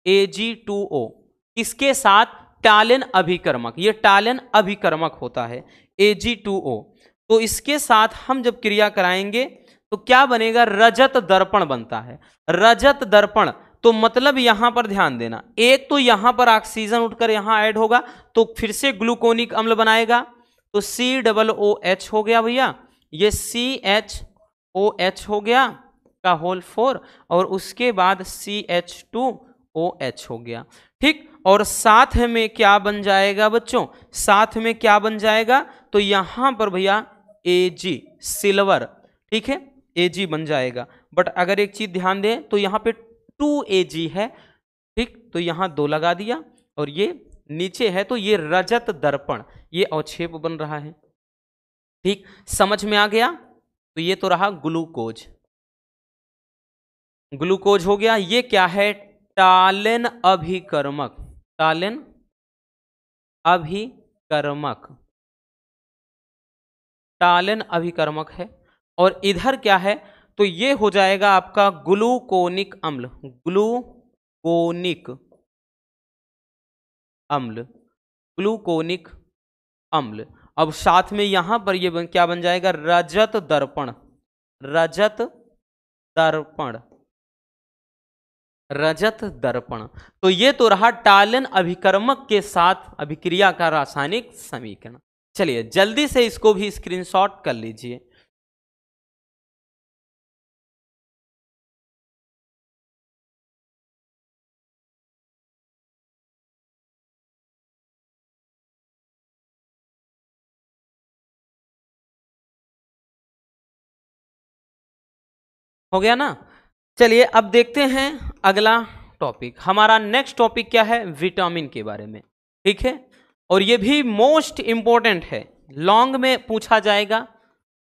[SPEAKER 1] Ag2O, किसके साथ, टालेन अभिकर्मक, ये टालेन अभिकर्मक होता है Ag2O। तो इसके साथ हम जब क्रिया कराएंगे तो क्या बनेगा, रजत दर्पण बनता है, रजत दर्पण। तो मतलब यहां पर ध्यान देना, एक तो यहां पर ऑक्सीजन उठकर यहां ऐड होगा तो फिर से ग्लूकोनिक अम्ल बनाएगा, तो COOH हो गया भैया, ये CHOH हो गया का होल 4, और उसके बाद CH2OH हो गया, ठीक। और साथ में क्या बन जाएगा बच्चों, साथ में क्या बन जाएगा, तो यहां पर भैया Ag सिल्वर, ठीक है, Ag बन जाएगा। बट अगर एक चीज ध्यान दें तो यहां पे 2Ag है, ठीक, तो यहां 2 लगा दिया, और ये नीचे है तो ये रजत दर्पण, ये अवक्षेप बन रहा है, ठीक, समझ में आ गया। तो ये तो रहा ग्लूकोज, ग्लूकोज हो गया। ये क्या है, टालेन अभिकर्मक, टालेन अभिकर्मक, टालेन अभिकर्मक है। और इधर क्या है, तो ये हो जाएगा आपका ग्लूकोनिक अम्ल, ग्लूकोनिक अम्ल, ग्लूकोनिक अम्ल। अब साथ में यहां पर ये क्या बन जाएगा, रजत दर्पण, रजत दर्पण, रजत दर्पण। तो ये तो रहा टालेन अभिकर्मक के साथ अभिक्रिया का रासायनिक समीकरण। चलिए जल्दी से इसको भी स्क्रीनशॉट कर लीजिए। हो गया ना। चलिए अब देखते हैं अगला टॉपिक। हमारा नेक्स्ट टॉपिक क्या है, विटामिन के बारे में, ठीक है। और ये भी मोस्ट इंपॉर्टेंट है, लॉन्ग में पूछा जाएगा,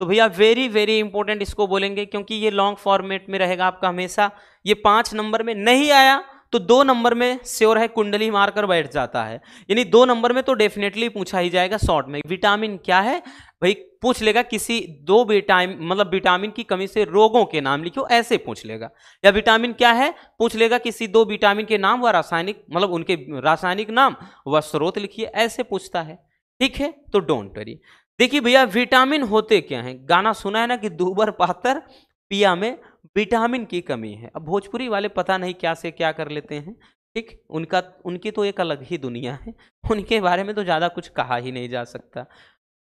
[SPEAKER 1] तो भैया वेरी वेरी इंपॉर्टेंट इसको बोलेंगे, क्योंकि ये लॉन्ग फॉर्मेट में रहेगा आपका हमेशा। ये 5 नंबर में नहीं आया तो 2 नंबर में श्योर है, कुंडली मारकर बैठ जाता है, यानी 2 नंबर में तो डेफिनेटली पूछा ही जाएगा शॉर्ट में। विटामिन क्या है भाई, पूछ लेगा किसी 2 विटामिन, मतलब विटामिन की कमी से रोगों के नाम लिखो, ऐसे पूछ लेगा। या विटामिन क्या है, पूछ लेगा किसी 2 विटामिन के नाम व रासायनिक, मतलब उनके रासायनिक नाम व स्रोत लिखिए, ऐसे पूछता है, ठीक है। तो डोंट वरी। देखिए भैया विटामिन होते क्या हैं, गाना सुना है ना कि दूबर पातर पिया में विटामिन की कमी है। अब भोजपुरी वाले पता नहीं क्या से क्या कर लेते हैं, ठीक, उनकी तो एक अलग ही दुनिया है, उनके बारे में तो ज्यादा कुछ कहा ही नहीं जा सकता।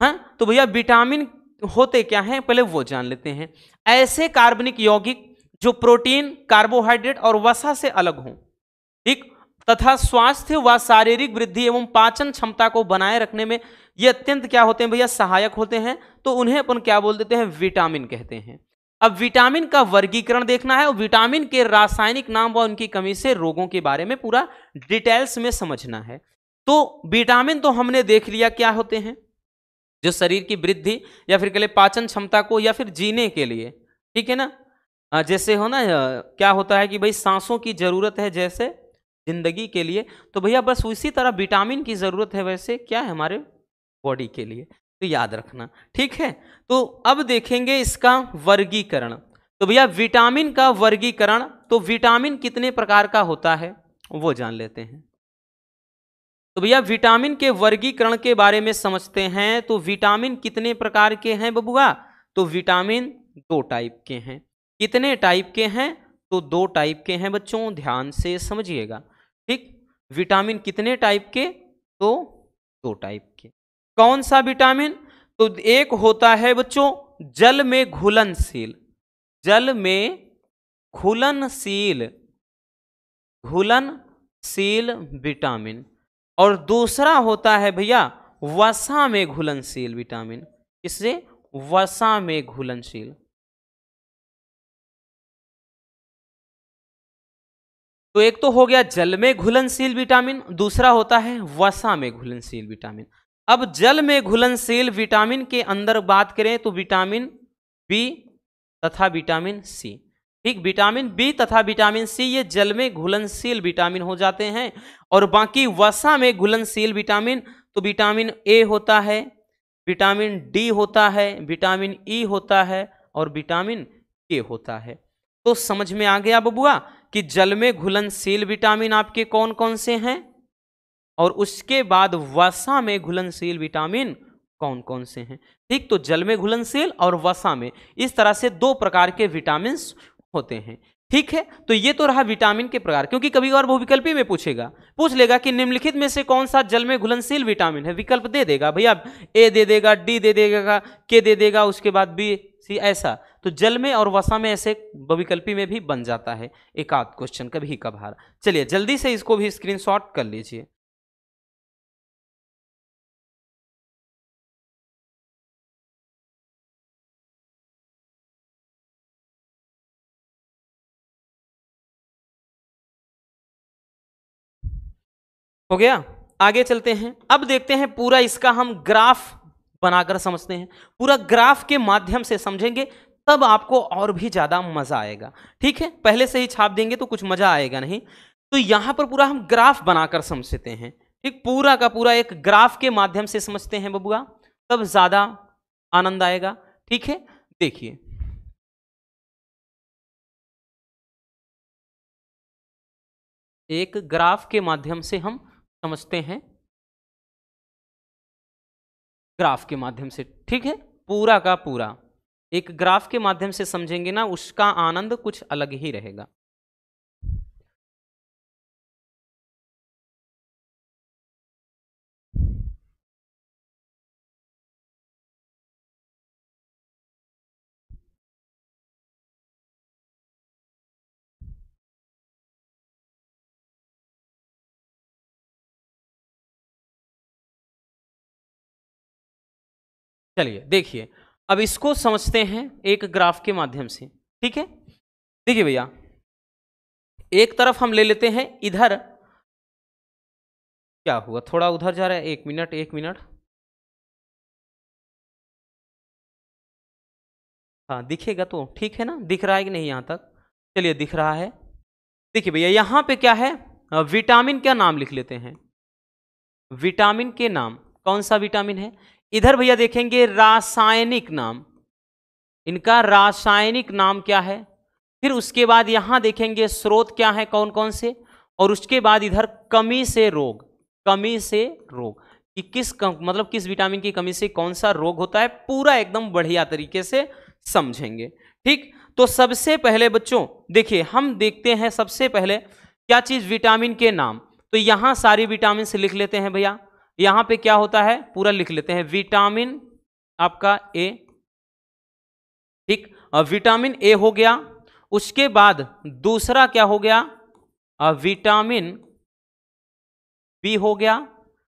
[SPEAKER 1] हाँ, तो भैया विटामिन होते क्या हैं पहले वो जान लेते हैं। ऐसे कार्बनिक यौगिक जो प्रोटीन, कार्बोहाइड्रेट और वसा से अलग हों, ठीक, तथा स्वास्थ्य व शारीरिक वृद्धि एवं पाचन क्षमता को बनाए रखने में ये अत्यंत क्या होते हैं भैया, सहायक होते हैं, तो उन्हें अपन क्या बोल देते हैं, विटामिन कहते हैं। अब विटामिन का वर्गीकरण देखना है और विटामिन के रासायनिक नाम व उनकी कमी से रोगों के बारे में पूरा डिटेल्स में समझना है। तो विटामिन तो हमने देख लिया क्या होते हैं, जो शरीर की वृद्धि या फिर के लिए पाचन क्षमता को या फिर जीने के लिए, ठीक है ना। जैसे हो ना, क्या होता है कि भाई सांसों की जरूरत है जैसे जिंदगी के लिए, तो भैया बस उसी तरह विटामिन की जरूरत है वैसे क्या है हमारे बॉडी के लिए, तो याद रखना, ठीक है। तो अब देखेंगे इसका वर्गीकरण। तो भैया विटामिन का वर्गीकरण, तो विटामिन कितने प्रकार का होता है वो जान लेते हैं। तो भैया विटामिन के वर्गीकरण के बारे में समझते हैं। तो विटामिन कितने प्रकार के हैं बबुआ, तो विटामिन 2 टाइप के हैं। कितने टाइप के हैं, तो 2 टाइप के हैं बच्चों, ध्यान से समझिएगा, ठीक। विटामिन कितने टाइप के, तो 2 टाइप के। कौन सा विटामिन, तो एक होता है बच्चों जल में घुलनशील, जल में घुलनशील, घुलनशील विटामिन, और दूसरा होता है भैया वसा में घुलनशील विटामिन। किससे, वसा में घुलनशील। तो एक तो हो गया जल में घुलनशील विटामिन, दूसरा होता है वसा में घुलनशील विटामिन। अब जल में घुलनशील विटामिन के अंदर बात करें तो विटामिन बी तथा विटामिन सी, ठीक, विटामिन बी तथा विटामिन सी ये जल में घुलनशील विटामिन हो जाते हैं। और बाकी वसा में घुलनशील विटामिन, तो विटामिन ए होता है, विटामिन डी होता है, विटामिन ई होता है और विटामिन के होता है। तो समझ में आ गया बबुआ कि जल में घुलनशील विटामिन आपके कौन कौन से हैं, और उसके बाद वसा में घुलनशील विटामिन कौन कौन से हैं, ठीक। तो जल में घुलनशील और वसा में, इस तरह से 2 प्रकार के विटामिन होते हैं, ठीक है। तो ये तो रहा विटामिन के प्रकार, क्योंकि कभी और वो विकल्पी में पूछेगा, पूछ लेगा कि निम्नलिखित में से कौन सा जल में घुलनशील विटामिन है, विकल्प दे देगा भैया, ए दे देगा, डी दे देगा, के दे देगा, उसके बाद बी सी, ऐसा। तो जल में और वसा में ऐसे विकल्पी में भी बन जाता है एक आध क्वेश्चन कभी कभार। चलिए जल्दी से इसको भी स्क्रीनशॉट कर लीजिए। हो गया, आगे चलते हैं। अब देखते हैं पूरा इसका हम ग्राफ बनाकर समझते हैं, पूरा ग्राफ के माध्यम से समझेंगे, तब आपको और भी ज्यादा मजा आएगा, ठीक है। पहले से ही छाप देंगे तो कुछ मजा आएगा नहीं। तो यहां पर पूरा हम ग्राफ बनाकर समझते हैं, ठीक, पूरा का पूरा एक ग्राफ के माध्यम से समझते हैं बबुआ, तब ज्यादा आनंद आएगा, ठीक है। देखिए एक ग्राफ के माध्यम से हम समझते हैं, ग्राफ के माध्यम से, ठीक है, पूरा का पूरा एक ग्राफ के माध्यम से समझेंगे ना, उसका आनंद कुछ अलग ही रहेगा। चलिए देखिए, अब इसको समझते हैं एक ग्राफ के माध्यम से, ठीक है। देखिए भैया, एक तरफ हम ले लेते हैं इधर, क्या हुआ, थोड़ा उधर जा रहा है, 1 मिनट 1 मिनट। हाँ दिखेगा तो ठीक है ना, दिख रहा है कि नहीं यहाँ तक? चलिए दिख रहा है। देखिए भैया यहाँ पे क्या है, विटामिन का नाम लिख लेते हैं। विटामिन के नाम, कौन सा विटामिन है? इधर भैया देखेंगे रासायनिक नाम, इनका रासायनिक नाम क्या है। फिर उसके बाद यहां देखेंगे स्रोत क्या है, कौन कौन से, और उसके बाद इधर कमी से रोग, कमी से रोग कि मतलब किस विटामिन की कमी से कौन सा रोग होता है, पूरा एकदम बढ़िया तरीके से समझेंगे। ठीक, तो सबसे पहले बच्चों देखिए हम देखते हैं सबसे पहले क्या चीज, विटामिन के नाम। तो यहां सारी विटामिन से लिख लेते हैं भैया, यहां पे क्या होता है पूरा लिख लेते हैं, विटामिन आपका ए। ठीक, विटामिन ए हो गया। उसके बाद दूसरा क्या हो गया, विटामिन बी हो गया।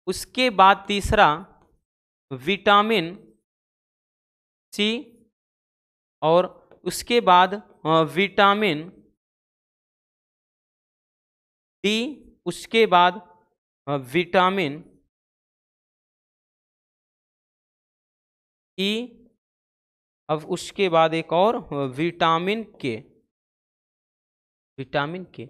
[SPEAKER 1] उसके बाद तीसरा विटामिन सी, और उसके बाद विटामिन डी, उसके बाद विटामिन ई, अब उसके बाद एक और विटामिन के, विटामिन के।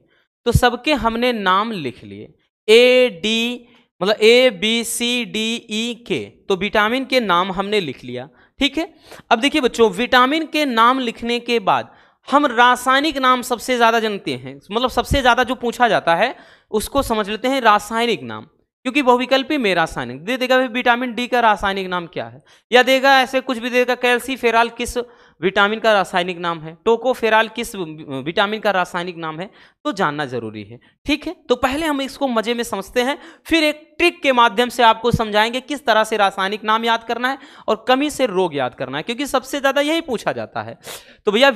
[SPEAKER 1] तो सबके हमने नाम लिख लिए, ए डी मतलब A B C D E के, तो विटामिन के नाम हमने लिख लिया। ठीक है, अब देखिए बच्चों विटामिन के नाम लिखने के बाद हम रासायनिक नाम सबसे ज्यादा जानते हैं, मतलब सबसे ज्यादा जो पूछा जाता है उसको समझ लेते हैं रासायनिक नाम, क्योंकि बहुविकल्पी में रासायनिक दे देगा विटामिन डी का रासायनिक नाम क्या है, या देगा ऐसे कुछ भी देगा, कैल्सीफेराल किस विटामिन का रासायनिक नाम है, टोकोफेराल किस विटामिन का रासायनिक नाम है, तो जानना जरूरी है। ठीक है, तो पहले हम इसको मजे में समझते हैं, फिर एक ट्रिक के माध्यम से आपको समझाएंगे किस तरह से रासायनिक नाम याद करना है और कमी से रोग याद करना है, क्योंकि सबसे ज्यादा यही पूछा जाता है। तो भैया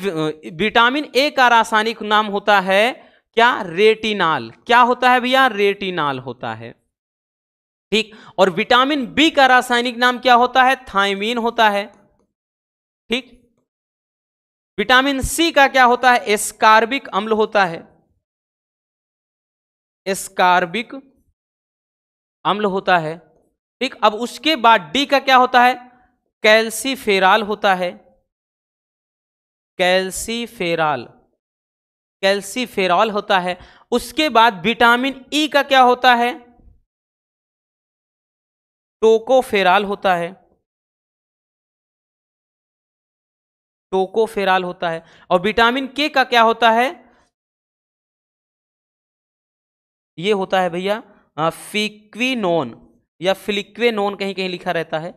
[SPEAKER 1] विटामिन ए का रासायनिक नाम होता है क्या, रेटिनाल। क्या होता है भैया, रेटिनाल होता है। ठीक, और विटामिन बी का रासायनिक नाम क्या होता है, थायमीन होता है। ठीक, विटामिन सी का क्या होता है, एस्कार्बिक अम्ल होता है, एस्कार्बिक अम्ल होता है। ठीक, अब उसके बाद डी का क्या होता है, कैल्सीफेराल होता है, कैल्सीफेराल, कैल्सीफेरॉल होता है। उसके बाद विटामिन ई का क्या होता है, टोकोफेराल होता है, टोकोफेराल होता है। और विटामिन के का क्या होता है, ये होता है भैया फिक्विनोन या फिलिक्वेनोन, कहीं कहीं लिखा रहता है।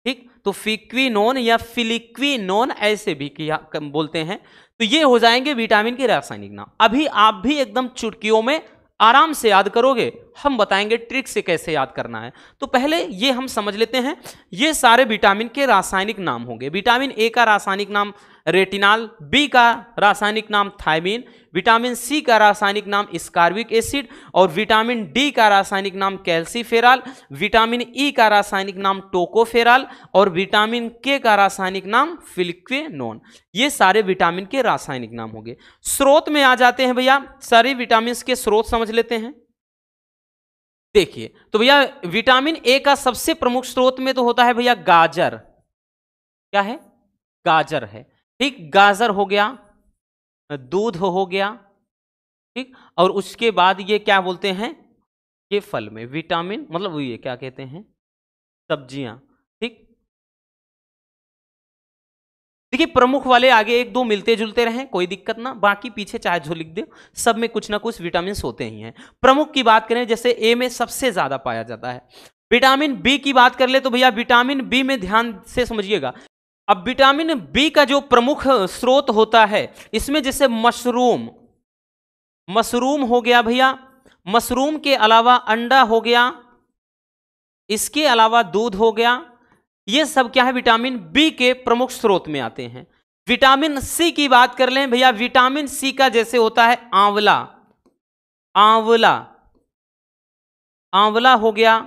[SPEAKER 1] ठीक, तो फिक्विनोन या फिलिक्विनोन ऐसे भी किया बोलते हैं। तो ये हो जाएंगे विटामिन के रासायनिक नाम। अभी आप भी एकदम चुटकियों में आराम से याद करोगे, हम बताएंगे ट्रिक से कैसे याद करना है। तो पहले ये हम समझ लेते हैं, ये सारे विटामिन के रासायनिक नाम होंगे। विटामिन ए का रासायनिक नाम रेटिनाल, बी का रासायनिक नाम थायमीन, विटामिन सी का रासायनिक नाम स्कार्बिक एसिड, और विटामिन डी का रासायनिक नाम कैल्सीफेराल, विटामिन ई का रासायनिक नाम टोकोफेराल, और विटामिन के का रासायनिक नाम फिलिक्वेनोन। ये सारे विटामिन के रासायनिक नाम हो गए। स्रोत में आ जाते हैं भैया, सारे विटामिन के स्रोत समझ लेते हैं। देखिए तो भैया विटामिन ए का सबसे प्रमुख स्रोत में तो होता है भैया गाजर। क्या है, गाजर है। ठीक, गाजर हो गया, दूध हो गया। ठीक, और उसके बाद ये क्या बोलते हैं, ये फल में विटामिन मतलब ये क्या कहते हैं, सब्जियां। ठीक, देखिए प्रमुख वाले आगे एक दो मिलते जुलते रहे, कोई दिक्कत ना, बाकी पीछे चाहे जो लिख दे, सब में कुछ ना कुछ विटामिन होते ही हैं। प्रमुख की बात करें जैसे ए में सबसे ज्यादा पाया जाता है। विटामिन बी की बात कर ले तो भैया विटामिन बी में ध्यान से समझिएगा। अब विटामिन बी का जो प्रमुख स्रोत होता है, इसमें जैसे मशरूम, मशरूम हो गया भैया, मशरूम के अलावा अंडा हो गया, इसके अलावा दूध हो गया, ये सब क्या है विटामिन बी के प्रमुख स्रोत में आते हैं। विटामिन सी की बात कर लें भैया, विटामिन सी का जैसे होता है आंवला, आंवला, आंवला हो गया,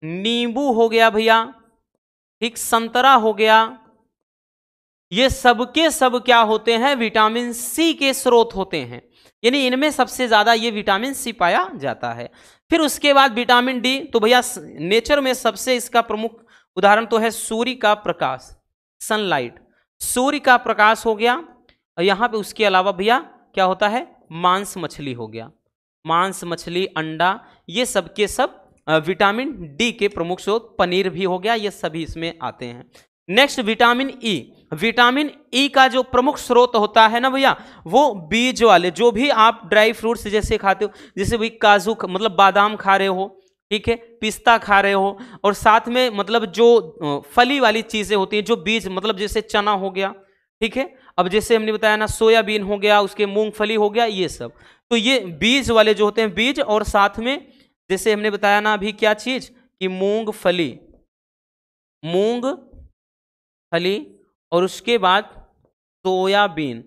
[SPEAKER 1] नींबू हो गया भैया, ठीक, संतरा हो गया, ये सबके सब क्या होते हैं, विटामिन सी के स्रोत होते हैं, यानी इनमें सबसे ज्यादा ये विटामिन सी पाया जाता है। फिर उसके बाद विटामिन डी, तो भैया नेचर में सबसे इसका प्रमुख उदाहरण तो है सूर्य का प्रकाश, सनलाइट, सूर्य का प्रकाश हो गया। और यहां पे उसके अलावा भैया क्या होता है, मांस मछली हो गया, मांस मछली, अंडा, ये सब के सब विटामिन डी के प्रमुख स्रोत, पनीर भी हो गया, ये सभी इसमें आते हैं। Next vitamin E, vitamin E का जो प्रमुख स्रोत होता है ना भैया, वो बीज वाले, जो भी आप ड्राई फ्रूट्स जैसे खाते हो, जैसे भाई काजू मतलब बादाम खा रहे हो, ठीक है, पिस्ता खा रहे हो, और साथ में मतलब जो फली वाली चीजें होती हैं, जो बीज मतलब जैसे चना हो गया, ठीक है, अब जैसे हमने बताया ना सोयाबीन हो गया, उसके मूंगफली हो गया, ये सब, तो ये बीज वाले जो होते हैं बीज, और साथ में जैसे हमने बताया ना अभी क्या चीज कि मूंगफली, मूंगफली, और उसके बाद सोयाबीन,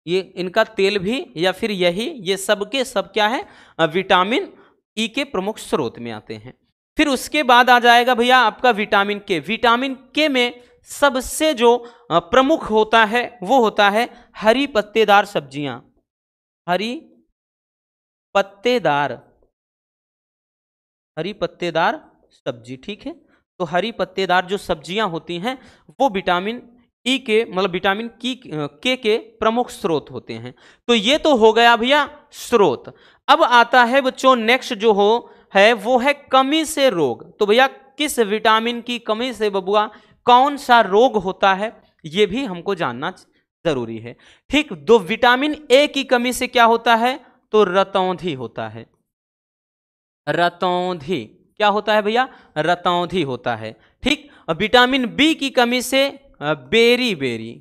[SPEAKER 1] ये इनका तेल भी, या फिर यही, ये सब के सब क्या है, विटामिन ई के प्रमुख स्रोत में आते हैं। फिर उसके बाद आ जाएगा भैया आपका विटामिन के। विटामिन के में सबसे जो प्रमुख होता है वो होता है हरी पत्तेदार सब्जियां, हरी पत्तेदार, हरी पत्तेदार सब्जी, ठीक है। तो हरी पत्तेदार जो सब्जियां होती हैं वो विटामिन ई के मतलब विटामिन के प्रमुख स्रोत होते हैं। तो ये तो हो गया भैया स्रोत। अब आता है बच्चों नेक्स्ट जो हो है वो है कमी से रोग। तो भैया किस विटामिन की कमी से बबुआ कौन सा रोग होता है, ये भी हमको जानना जरूरी है। ठीक, दो विटामिन ए की कमी से क्या होता है, तो रतौंधी होता है, रतौंधी क्या होता है भैया, रतौंधी होता है। ठीक, विटामिन बी की कमी से बेरी बेरी,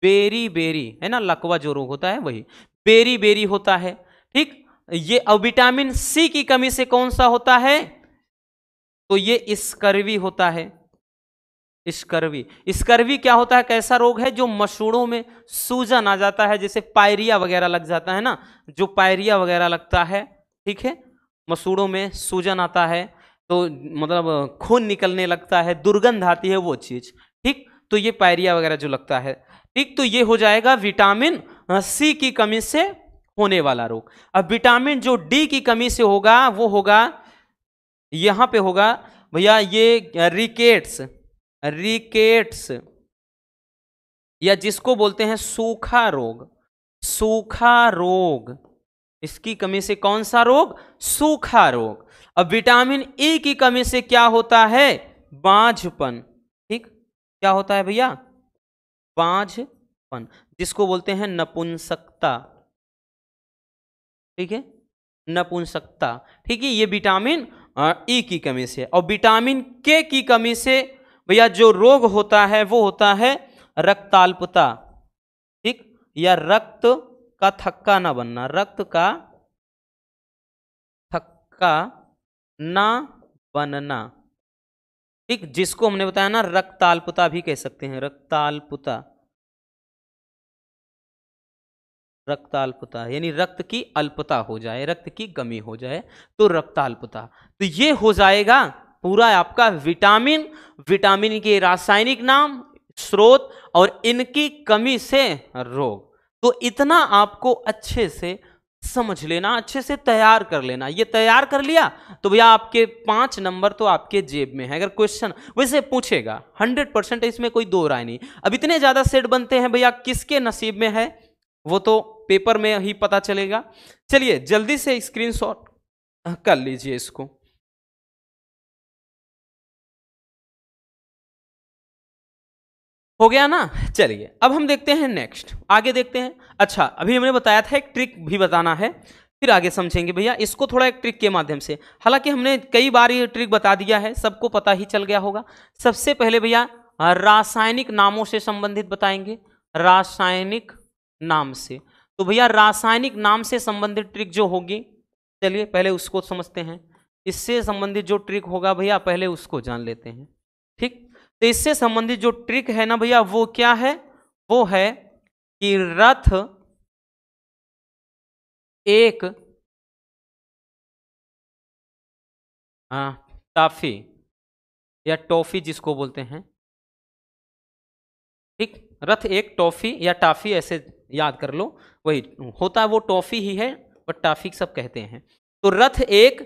[SPEAKER 1] बेरी बेरी है ना, लकवा जो रोग होता है वही बेरी बेरी होता है। ठीक, ये अब विटामिन सी की कमी से कौन सा होता है, तो ये स्कर्वी होता है, स्कर्वी। स्कर्वी क्या होता है, कैसा रोग है, जो मसूड़ों में सूजन आ जाता है, जैसे पायरिया वगैरह लग जाता है ना, जो पायरिया वगैरह लगता है, ठीक है, मसूड़ों में सूजन आता है, तो मतलब खून निकलने लगता है, दुर्गंध आती है, वो चीज। ठीक, तो ये पायरिया वगैरह जो लगता है, ठीक, तो ये हो जाएगा विटामिन सी की कमी से होने वाला रोग। अब विटामिन जो डी की कमी से होगा वो होगा, यहां पे होगा भैया ये रिकेट्स, रिकेट्स, या जिसको बोलते हैं सूखा रोग, सूखा रोग, इसकी कमी से कौन सा रोग, सूखा रोग। अब विटामिन ई की कमी से क्या होता है, बांझपन। ठीक, क्या होता है भैया, बांझपन, जिसको बोलते हैं नपुंसकता, ठीक है, नपुंसकता। ठीक है, ये विटामिन ई की कमी से। और विटामिन के की कमी से भैया जो रोग होता है वो होता है रक्ताल्पता। ठीक, या रक्त का थक्का ना बनना, रक्त का थक्का ना बनना। ठीक, जिसको हमने बताया ना रक्ताल्पता भी कह सकते हैं, रक्ताल्पता, रक्ताल्पता यानी रक्त की अल्पता हो जाए, रक्त की कमी हो जाए, तो रक्ताल्पता। तो ये हो जाएगा पूरा आपका विटामिन, विटामिन के रासायनिक नाम, स्रोत और इनकी कमी से रोग। तो इतना आपको अच्छे से समझ लेना, अच्छे से तैयार कर लेना। ये तैयार कर लिया तो भैया आपके 5 नंबर तो आपके जेब में है। अगर क्वेश्चन वैसे पूछेगा 100% इसमें कोई दो राय नहीं। अब इतने ज्यादा सेट बनते हैं भैया, किसके नसीब में है वो तो पेपर में ही पता चलेगा। चलिए जल्दी से स्क्रीनशॉट कर लीजिए इसको। हो गया ना। चलिए अब हम देखते हैं नेक्स्ट, आगे देखते हैं। अच्छा अभी हमने बताया था एक ट्रिक भी बताना है, फिर आगे समझेंगे भैया इसको थोड़ा एक ट्रिक के माध्यम से। हालांकि हमने कई बार ये ट्रिक बता दिया है, सबको पता ही चल गया होगा। सबसे पहले भैया रासायनिक नामों से संबंधित बताएंगे, रासायनिक नाम से। तो भैया रासायनिक नाम से संबंधित ट्रिक जो होगी, चलिए पहले उसको समझते हैं। इससे संबंधित जो ट्रिक होगा भैया पहले उसको जान लेते हैं। ठीक, तो इससे संबंधित जो ट्रिक है ना भैया वो क्या है, वो है कि रथ एक टॉफी या टॉफी जिसको बोलते हैं, ठीक, रथ एक टॉफी या टाफी ऐसे याद कर लो, वही होता है, वो टॉफी ही है बट टाफी सब कहते हैं। तो रथ एक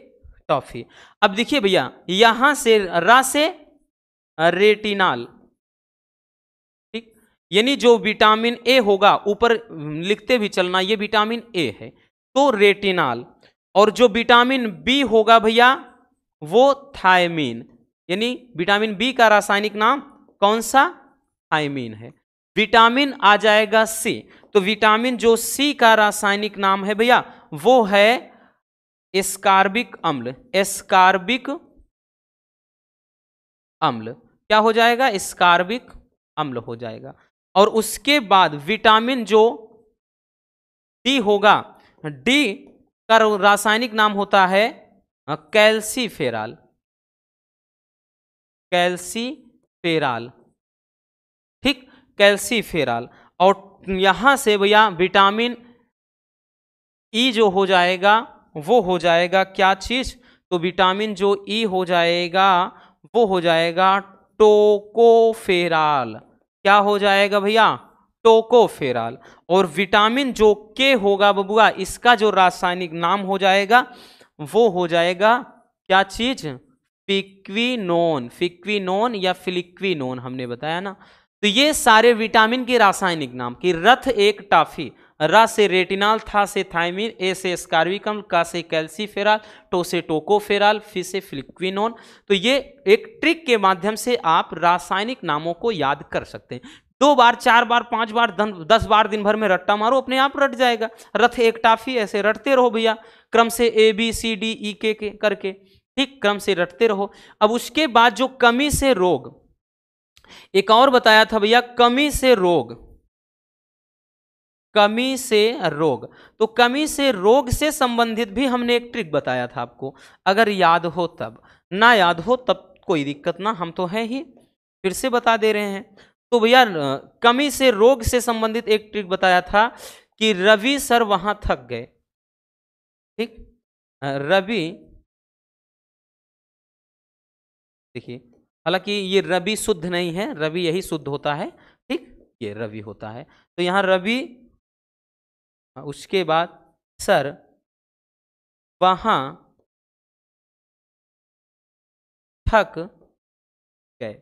[SPEAKER 1] टॉफी। अब देखिए भैया यहां से रा से रेटिनाल, ठीक, यानी जो विटामिन ए होगा, ऊपर लिखते भी चलना ये विटामिन ए है, तो रेटिनाल। और जो विटामिन बी होगा भैया वो थायमीन, यानी विटामिन बी का रासायनिक नाम कौन सा, थायमीन है। विटामिन आ जाएगा सी, तो विटामिन जो सी का रासायनिक नाम है भैया वो है एस्कार्बिक अम्ल। एस्कार्बिक अम्ल क्या हो जाएगा, एस्कार्बिक अम्ल हो जाएगा। और उसके बाद विटामिन जो डी होगा, डी का रासायनिक नाम होता है कैल्सीफेराल। कैल्सीफेराल, ठीक, कैल्सीफेराल। और यहां से भैया विटामिन ई जो हो जाएगा वो हो जाएगा क्या चीज, तो विटामिन जो ई हो जाएगा वो हो जाएगा टोकोफेराल। क्या हो जाएगा भैया, टोकोफेराल। और विटामिन जो के होगा बबुआ, इसका जो रासायनिक नाम हो जाएगा वो हो जाएगा क्या चीज, फिक्विनोन। फिक्विनोन या फिलिक्विनोन हमने बताया ना। तो ये सारे विटामिन के रासायनिक नाम कि रथ एक टाफी, रा से रेटिनाल, था से थायमीन, ए से एस्कार्बिक अम्ल, का से कैल्सीफेराल, टो से टोकोफेराल, फी से फिलिक्विनोन। तो ये एक ट्रिक के माध्यम से आप रासायनिक नामों को याद कर सकते हैं। 2 बार 4 बार 5 बार 10 बार दिन भर में रट्टा मारो, अपने आप रट जाएगा। रथ एक टाफी, ऐसे रटते रहो भैया, क्रम से A B C D E के करके, ठीक, क्रम से रटते रहो। अब उसके बाद जो कमी से रोग, एक और बताया था भैया, कमी से रोग, कमी से रोग। तो कमी से रोग से संबंधित भी हमने एक ट्रिक बताया था आपको, अगर याद हो तब, ना याद हो तब कोई दिक्कत ना, हम तो हैं ही, फिर से बता दे रहे हैं। तो भैया कमी से रोग से संबंधित एक ट्रिक बताया था कि रवि सर वहां थक गए, ठीक, रवि, देखिए हालांकि ये रवि शुद्ध नहीं है, रवि यही शुद्ध होता है, ठीक, ये रवि होता है। तो यहां रवि, उसके बाद सर वहां थक गए,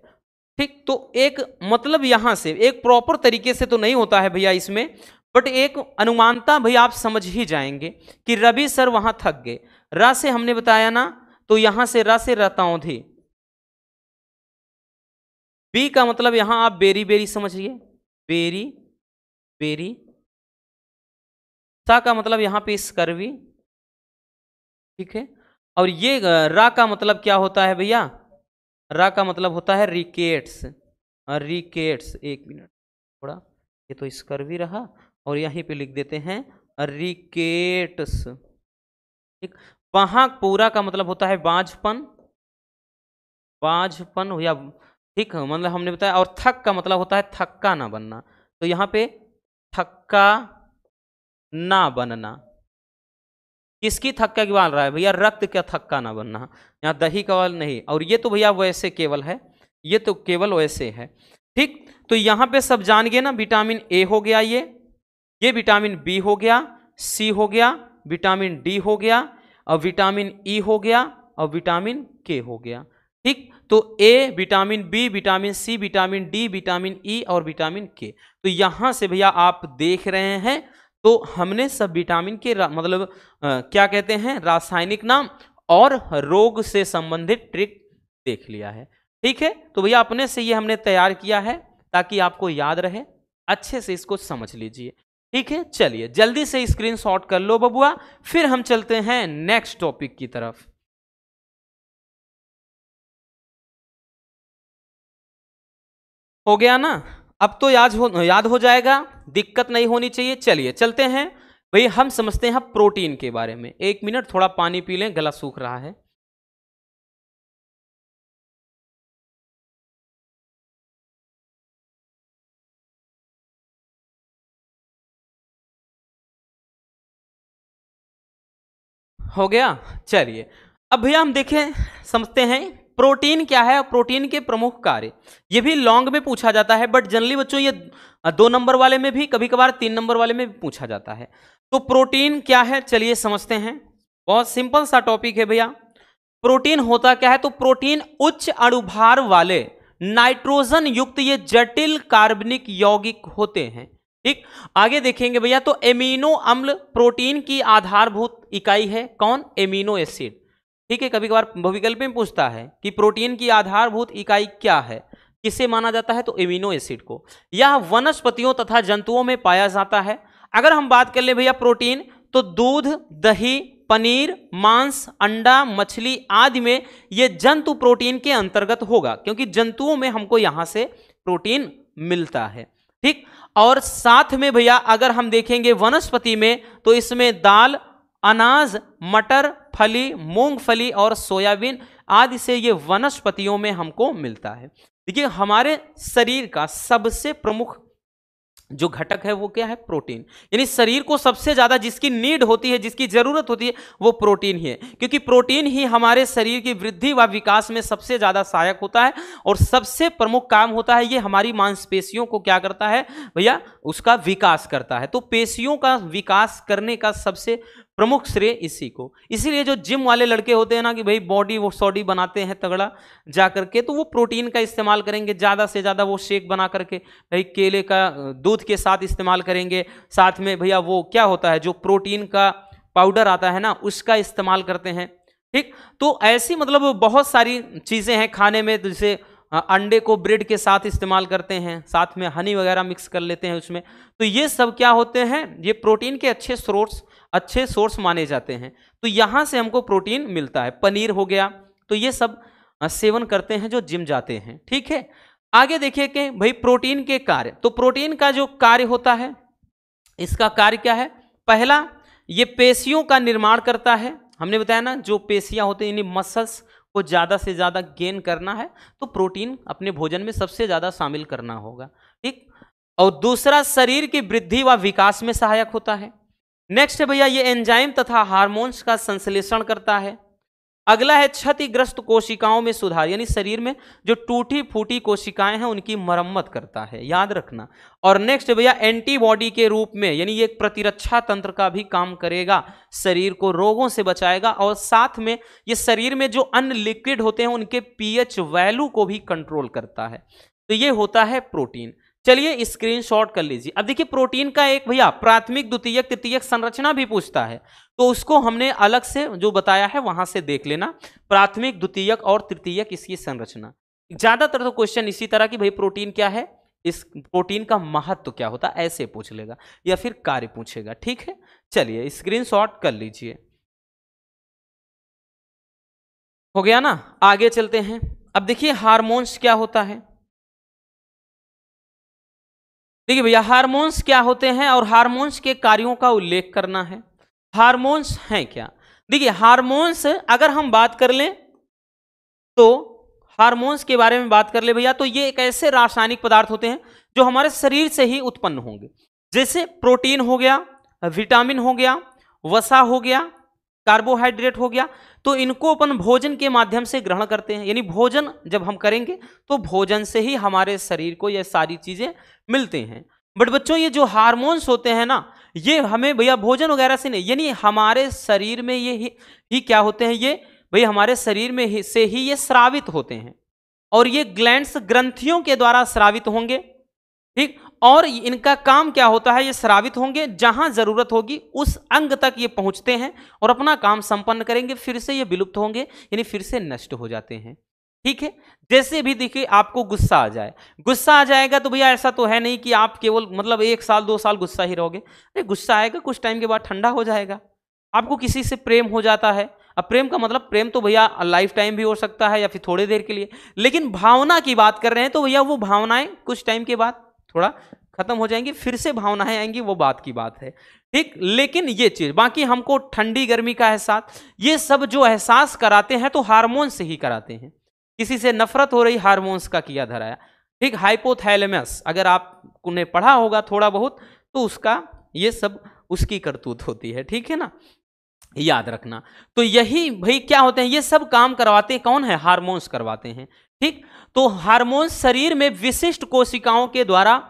[SPEAKER 1] ठीक। तो एक मतलब यहां से एक प्रॉपर तरीके से तो नहीं होता है भैया इसमें, बट एक अनुमानता भैया आप समझ ही जाएंगे कि रवि सर वहां थक गए। रा से हमने बताया ना, तो यहां से रा से रतौंधी, बी का मतलब यहां आप बेरी बेरी समझिए, बेरी बेरी। सा का मतलब यहां पे स्कर्वी, ठीक है। और ये रा का मतलब क्या होता है भैया, रा का मतलब होता है रिकेट्स। रिकेट्स, एक मिनट थोड़ा, ये तो स्कर्वी रहा, और यहीं पे लिख देते हैं रिकेट्स, ठीक। वहां पूरा का मतलब होता है बांझपन, बांझपन या, ठीक, मतलब हमने बताया। और थक का मतलब होता है थक्का ना बनना, तो यहां पे थक्का ना बनना। किसकी थक्का की बाल रहा है भैया, रक्त का थक्का ना बनना, यहाँ दही का वाल नहीं। और ये तो भैया वैसे केवल है, ये तो केवल वैसे है, ठीक। तो यहां पे सब जान गए ना, विटामिन ए हो गया, ये विटामिन बी हो गया, सी हो गया, विटामिन डी हो गया, और विटामिन ई हो गया, और विटामिन के हो गया, ठीक। तो A, vitamin B, vitamin C, vitamin D, vitamin E और विटामिन के। तो यहां से भैया आप देख रहे हैं, तो हमने सब विटामिन के मतलब क्या कहते हैं, रासायनिक नाम और रोग से संबंधित ट्रिक देख लिया है, ठीक है। तो भैया अपने से ये हमने तैयार किया है ताकि आपको याद रहे, अच्छे से इसको समझ लीजिए, ठीक है। चलिए जल्दी से स्क्रीनशॉट कर लो बबुआ, फिर हम चलते हैं नेक्स्ट टॉपिक की तरफ। हो गया ना, अब तो याद हो जाएगा, दिक्कत नहीं होनी चाहिए। चलिए चलते हैं भाई, हम समझते हैं प्रोटीन के बारे में। 1 मिनट थोड़ा पानी पी लें, गला सूख रहा है। हो गया, चलिए अब भैया हम देखें, समझते हैं प्रोटीन क्या है, प्रोटीन के प्रमुख कार्य, ये भी लॉन्ग में पूछा जाता है, बट जनरली बच्चों ये 2 नंबर वाले में भी, कभी कभार 3 नंबर वाले में भी पूछा जाता है। तो प्रोटीन क्या है चलिए समझते हैं, बहुत सिंपल सा टॉपिक है भैया। प्रोटीन होता क्या है, तो प्रोटीन उच्च अणुभार वाले नाइट्रोजन युक्त ये जटिल कार्बनिक यौगिक होते हैं। ठीक, आगे देखेंगे भैया, तो एमिनो अम्ल प्रोटीन की आधारभूत इकाई है, कौन, एमिनो एसिड। ठीक है, कभी कभार बहुविकल्प में पूछता है कि प्रोटीन की आधारभूत इकाई क्या है, किसे माना जाता है, तो एमिनो एसिड को। यह वनस्पतियों तथा जंतुओं में पाया जाता है। अगर हम बात कर ले भैया प्रोटीन, तो दूध, दही, पनीर, मांस, अंडा, मछली आदि में यह जंतु प्रोटीन के अंतर्गत होगा, क्योंकि जंतुओं में हमको यहां से प्रोटीन मिलता है। ठीक, और साथ में भैया अगर हम देखेंगे वनस्पति में, तो इसमें दाल, अनाज, मटर, फली, मूंगफली और सोयाबीन आदि से ये वनस्पतियों में हमको मिलता है। देखिए हमारे शरीर का सबसे प्रमुख जो घटक है वो क्या है, प्रोटीन। यानी शरीर को सबसे ज्यादा जिसकी नीड होती है, जिसकी जरूरत होती है, वो प्रोटीन ही है, क्योंकि प्रोटीन ही हमारे शरीर की वृद्धि व विकास में सबसे ज्यादा सहायक होता है और सबसे प्रमुख काम होता है, ये हमारी मांसपेशियों को क्या करता है भैया, उसका विकास करता है। तो पेशियों का विकास करने का सबसे प्रमुख श्रेय इसी को। इसीलिए जो जिम वाले लड़के होते हैं ना कि भाई बॉडी वो सॉडी बनाते हैं तगड़ा जा करके, तो वो प्रोटीन का इस्तेमाल करेंगे ज़्यादा से ज़्यादा, वो शेक बना करके भाई केले का दूध के साथ इस्तेमाल करेंगे, साथ में भैया वो क्या होता है जो प्रोटीन का पाउडर आता है ना उसका इस्तेमाल करते हैं। ठीक, तो ऐसी मतलब बहुत सारी चीज़ें हैं खाने में, जैसे अंडे को ब्रेड के साथ इस्तेमाल करते हैं, साथ में हनी वगैरह मिक्स कर लेते हैं उसमें, तो ये सब क्या होते हैं, ये प्रोटीन के अच्छे सोर्स माने जाते हैं। तो यहाँ से हमको प्रोटीन मिलता है। पनीर हो गया, तो ये सब सेवन करते हैं जो जिम जाते हैं। ठीक है, आगे देखिए कि भाई प्रोटीन के कार्य, तो प्रोटीन का जो कार्य होता है, इसका कार्य क्या है, पहला ये पेशियों का निर्माण करता है। हमने बताया ना जो पेशियां होती हैं यानी मसल्स को ज़्यादा से ज़्यादा गेन करना है तो प्रोटीन अपने भोजन में सबसे ज़्यादा शामिल करना होगा। ठीक, और दूसरा शरीर की वृद्धि व विकास में सहायक होता है। नेक्स्ट है भैया ये एंजाइम तथा हार्मोन्स का संश्लेषण करता है। अगला है क्षतिग्रस्त कोशिकाओं में सुधार, यानी शरीर में जो टूटी फूटी कोशिकाएं हैं उनकी मरम्मत करता है, याद रखना। और नेक्स्ट भैया एंटीबॉडी के रूप में, यानी ये प्रतिरक्षा तंत्र का भी काम करेगा, शरीर को रोगों से बचाएगा और साथ में ये शरीर में जो अन्य लिक्विड होते हैं उनके पीएच वैल्यू को भी कंट्रोल करता है। तो ये होता है प्रोटीन। चलिए स्क्रीनशॉट कर लीजिए। अब देखिए प्रोटीन का एक भैया प्राथमिक, द्वितीयक, तृतीयक संरचना भी पूछता है, तो उसको हमने अलग से जो बताया है वहां से देख लेना, प्राथमिक, द्वितीयक और तृतीयक इसकी संरचना। ज्यादातर तो क्वेश्चन इसी तरह की, भाई प्रोटीन क्या है, इस प्रोटीन का महत्व क्या होता है, ऐसे पूछ लेगा या फिर कार्य पूछेगा। ठीक है, चलिए स्क्रीनशॉट कर लीजिए। हो गया ना, आगे चलते हैं। अब देखिए हार्मोन्स क्या होता है। देखिए भैया हार्मोन्स क्या होते हैं और हार्मोन्स के कार्यों का उल्लेख करना है। हार्मोन्स हैं क्या, देखिए हार्मोन्स अगर हम बात कर लें तो हार्मोन्स के बारे में बात कर ले भैया, तो ये एक ऐसे रासायनिक पदार्थ होते हैं जो हमारे शरीर से ही उत्पन्न होंगे। जैसे प्रोटीन हो गया, विटामिन हो गया, वसा हो गया, कार्बोहाइड्रेट हो गया, तो इनको अपन भोजन के माध्यम से ग्रहण करते हैं। यानी भोजन जब हम करेंगे तो भोजन से ही हमारे शरीर को ये सारी चीजें मिलते हैं। बट बच्चों ये जो हार्मोन्स होते हैं ना, ये हमें भैया भोजन वगैरह से नहीं, यानी हमारे शरीर में ये ही क्या होते हैं, ये भाई हमारे शरीर में से ही ये स्रावित होते हैं और ये ग्लैंड्स ग्रंथियों के द्वारा स्रावित होंगे। ठीक, और इनका काम क्या होता है, ये स्रावित होंगे, जहां जरूरत होगी उस अंग तक ये पहुंचते हैं और अपना काम संपन्न करेंगे, फिर से ये विलुप्त होंगे, यानी फिर से नष्ट हो जाते हैं। ठीक है, जैसे भी देखिए आपको गुस्सा आ जाए, गुस्सा आ जाएगा तो भैया ऐसा तो है नहीं कि आप केवल मतलब 1 साल 2 साल गुस्सा ही रहोगे। अरे गुस्सा आएगा, कुछ टाइम के बाद ठंडा हो जाएगा। आपको किसी से प्रेम हो जाता है, अब प्रेम का मतलब प्रेम तो भैया लाइफ टाइम भी हो सकता है या फिर थोड़ी देर के लिए, लेकिन भावना की बात कर रहे हैं तो भैया वो भावनाएं कुछ टाइम के बाद थोड़ा खत्म हो जाएंगी, फिर से भावनाएं आएंगी, वो बात की बात है। ठीक, लेकिन ये चीज बाकी हमको ठंडी गर्मी का एहसास, ये सब जो एहसास कराते हैं तो हार्मोन से ही कराते हैं। किसी से नफरत हो रही, हार्मोन्स का किया धराया। ठीक, हाइपोथैलेमस अगर आपने पढ़ा होगा थोड़ा बहुत तो उसका ये सब उसकी करतूत होती है। ठीक है ना, याद रखना। तो यही भाई क्या होते हैं, ये सब काम करवाते कौन है, हार्मोन्स करवाते हैं। ठीक, तो हार्मोन्स शरीर में विशिष्ट कोशिकाओं के द्वारा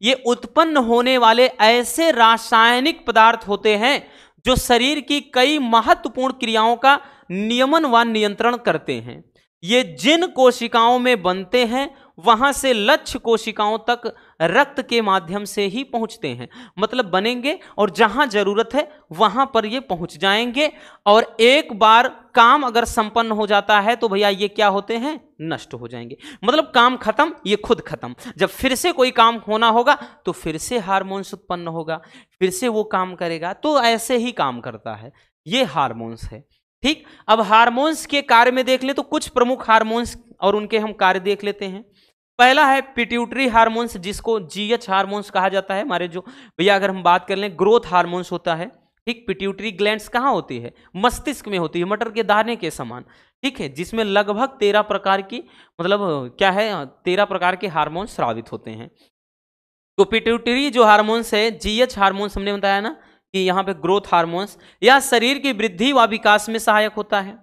[SPEAKER 1] ये उत्पन्न होने वाले ऐसे रासायनिक पदार्थ होते हैं जो शरीर की कई महत्वपूर्ण क्रियाओं का नियमन व नियंत्रण करते हैं। ये जिन कोशिकाओं में बनते हैं वहां से लक्ष्य कोशिकाओं तक रक्त के माध्यम से ही पहुंचते हैं। मतलब बनेंगे और जहां जरूरत है वहां पर ये पहुंच जाएंगे, और एक बार काम अगर संपन्न हो जाता है तो भैया ये क्या होते हैं, नष्ट हो जाएंगे। मतलब काम खत्म, ये खुद खत्म। जब फिर से कोई काम होना होगा तो फिर से हार्मोन्स उत्पन्न होगा, फिर से वो काम करेगा। तो ऐसे ही काम करता है, ये हार्मोन्स है। ठीक, अब हार्मोन्स के कार्य में देख ले तो कुछ प्रमुख हार्मोन्स और उनके हम कार्य देख लेते हैं। पहला है पिट्यूटरी हार्मोन्स, जिसको जीएच हार्मोन्स कहा जाता है। हमारे जो भैया अगर हम बात कर लें, ग्रोथ हार्मोन्स होता है। ठीक, पिट्यूटरी ग्लैंड्स कहाँ होती है, मस्तिष्क में होती है, मटर के दाने के समान। ठीक है, जिसमें लगभग 13 प्रकार की, मतलब क्या है, 13 प्रकार के हार्मोन्स स्रावित होते हैं। तो पिट्यूटरी जो हार्मोन्स है, जीएच हार्मोन्स हमने बताया ना कि यहाँ पे ग्रोथ हार्मोन्स, या शरीर की वृद्धि व विकास में सहायक होता है।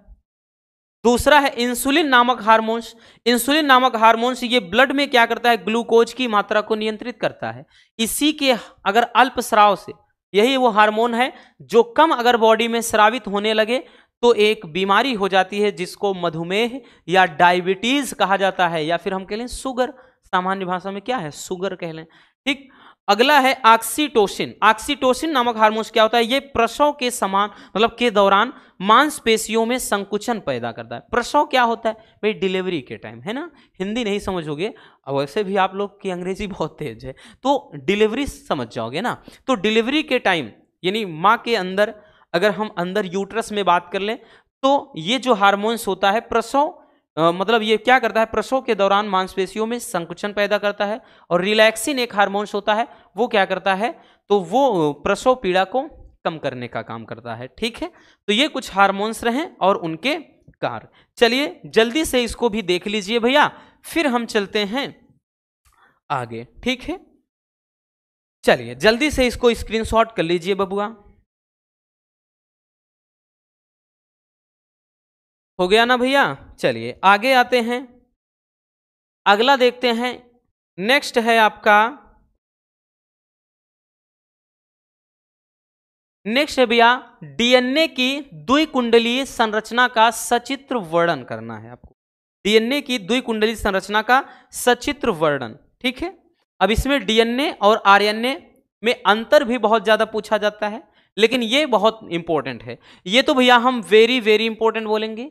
[SPEAKER 1] दूसरा है इंसुलिन नामक हार्मोन्स। इंसुलिन नामक हार्मोन्स ये ब्लड में क्या करता है, ग्लूकोज की मात्रा को नियंत्रित करता है। इसी के अगर अल्प स्राव से, यही वो हार्मोन है जो कम अगर बॉडी में स्रावित होने लगे तो एक बीमारी हो जाती है जिसको मधुमेह या डायबिटीज कहा जाता है, या फिर हम कह लें शुगर, सामान्य भाषा में क्या है, शुगर कह लें। ठीक, अगला है ऑक्सीटोसिन। ऑक्सीटोसिन नामक हार्मोन क्या होता है, ये प्रसव के समान, मतलब के दौरान मांसपेशियों में संकुचन पैदा करता है। प्रसव क्या होता है भाई, डिलीवरी के टाइम, है ना। हिंदी नहीं समझोगे, वैसे भी आप लोग की अंग्रेजी बहुत तेज है, तो डिलीवरी समझ जाओगे ना। तो डिलीवरी के टाइम यानी माँ के अंदर, अगर हम अंदर यूट्रस में बात कर लें, तो ये जो हार्मोन्स होता है प्रसव, मतलब ये क्या करता है, प्रसव के दौरान मांसपेशियों में संकुचन पैदा करता है। और रिलैक्सिन एक हार्मोन्स होता है, वो क्या करता है, तो वो प्रसव पीड़ा को कम करने का काम करता है। ठीक है, तो ये कुछ हार्मोन्स रहे और उनके कार्य। चलिए जल्दी से इसको भी देख लीजिए भैया, फिर हम चलते हैं आगे। ठीक है, चलिए जल्दी से इसको स्क्रीनशॉट कर लीजिए बबुआ। हो गया ना भैया। चलिए आगे आते हैं, अगला देखते हैं। नेक्स्ट है आपका, नेक्स्ट है भैया डीएनए की द्विकुंडलीय संरचना का सचित्र वर्णन करना है आपको। डीएनए की द्विकुंडलीय संरचना का सचित्र वर्णन। ठीक है, अब इसमें डीएनए और आरएनए में अंतर भी बहुत ज्यादा पूछा जाता है, लेकिन ये बहुत इंपॉर्टेंट है। ये तो भैया हम वेरी वेरी इंपॉर्टेंट बोलेंगे।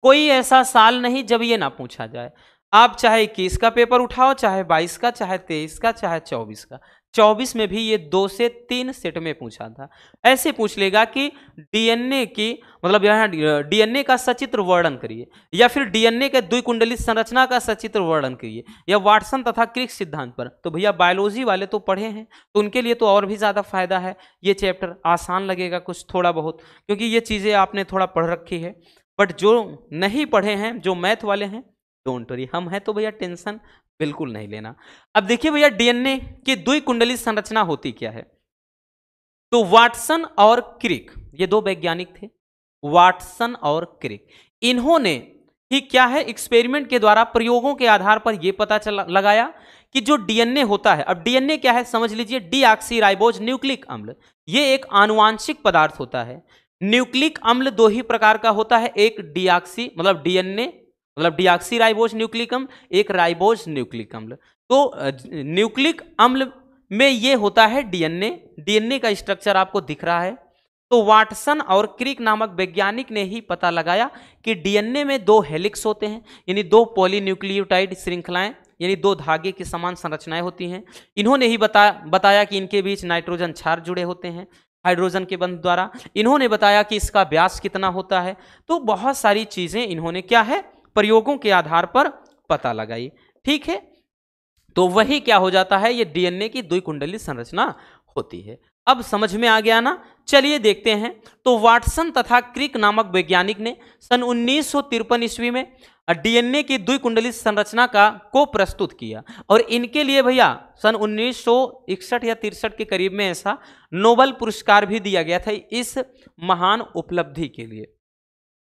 [SPEAKER 1] कोई ऐसा साल नहीं जब ये ना पूछा जाए। आप चाहे 21 का पेपर उठाओ, चाहे 22 का, चाहे 23 का, चाहे 24 का, 24 में भी ये 2 से 3 सेट में पूछा था। ऐसे पूछ लेगा कि डीएनए की, मतलब यहाँ डीएनए का सचित्र वर्णन करिए, या फिर डीएनए के द्विकुंडलित संरचना का सचित्र वर्णन करिए, या वाटसन तथा क्रिक सिद्धांत पर। तो भैया बायोलॉजी वाले तो पढ़े हैं, तो उनके लिए तो और भी ज्यादा फायदा है। ये चैप्टर आसान लगेगा कुछ थोड़ा बहुत, क्योंकि ये चीजें आपने थोड़ा पढ़ रखी है। बट जो नहीं पढ़े हैं, जो मैथ वाले हैं, डोंट वरी, हम हैं तो भैया टेंशन बिल्कुल नहीं लेना। अब देखिए भैया डीएनए की द्विकुंडलित संरचना होती क्या है। तो वाटसन और क्रिक, ये दो वैज्ञानिक थे, वाटसन और क्रिक। इन्होंने ही क्या है, एक्सपेरिमेंट के द्वारा, प्रयोगों के आधार पर यह पता लगाया कि जो डीएनए होता है, अब डीएनए क्या है समझ लीजिए, डीऑक्सीराइबोज न्यूक्लिक अम्ल। ये एक आनुवांशिक पदार्थ होता है। न्यूक्लिक अम्ल दो ही प्रकार का होता है, एक डीऑक्सी मतलब डीएनए मतलब डीऑक्सीराइबोज न्यूक्लिक अम्ल, एक राइबोज न्यूक्लिक अम्ल। तो न्यूक्लिक अम्ल में ये होता है डीएनए। डीएनए का स्ट्रक्चर आपको दिख रहा है। तो वाटसन और क्रिक नामक वैज्ञानिक ने ही पता लगाया कि डीएनए में 2 हेलिक्स होते हैं, यानी 2 पॉलीन्यूक्लियोटाइड श्रृंखलाएं, यानी 2 धागे की समान संरचनाएं होती हैं। इन्होंने ही बताया कि इनके बीच नाइट्रोजन क्षार जुड़े होते हैं हाइड्रोजन के बंध द्वारा। इन्होंने बताया कि इसका व्यास कितना होता है। तो बहुत सारी चीजें इन्होंने क्या है, प्रयोगों के आधार पर पता लगाई। ठीक है, तो वही क्या हो जाता है, ये डीएनए की द्विकुंडलित संरचना होती है। अब समझ में आ गया ना। चलिए देखते हैं। तो वाटसन तथा क्रिक नामक वैज्ञानिक ने सन 1953 ईस्वी में डीएनए की द्विकुंडलित संरचना को प्रस्तुत किया और इनके लिए भैया सन 1961 या 63 के करीब में ऐसा नोबेल पुरस्कार भी दिया गया था इस महान उपलब्धि के लिए।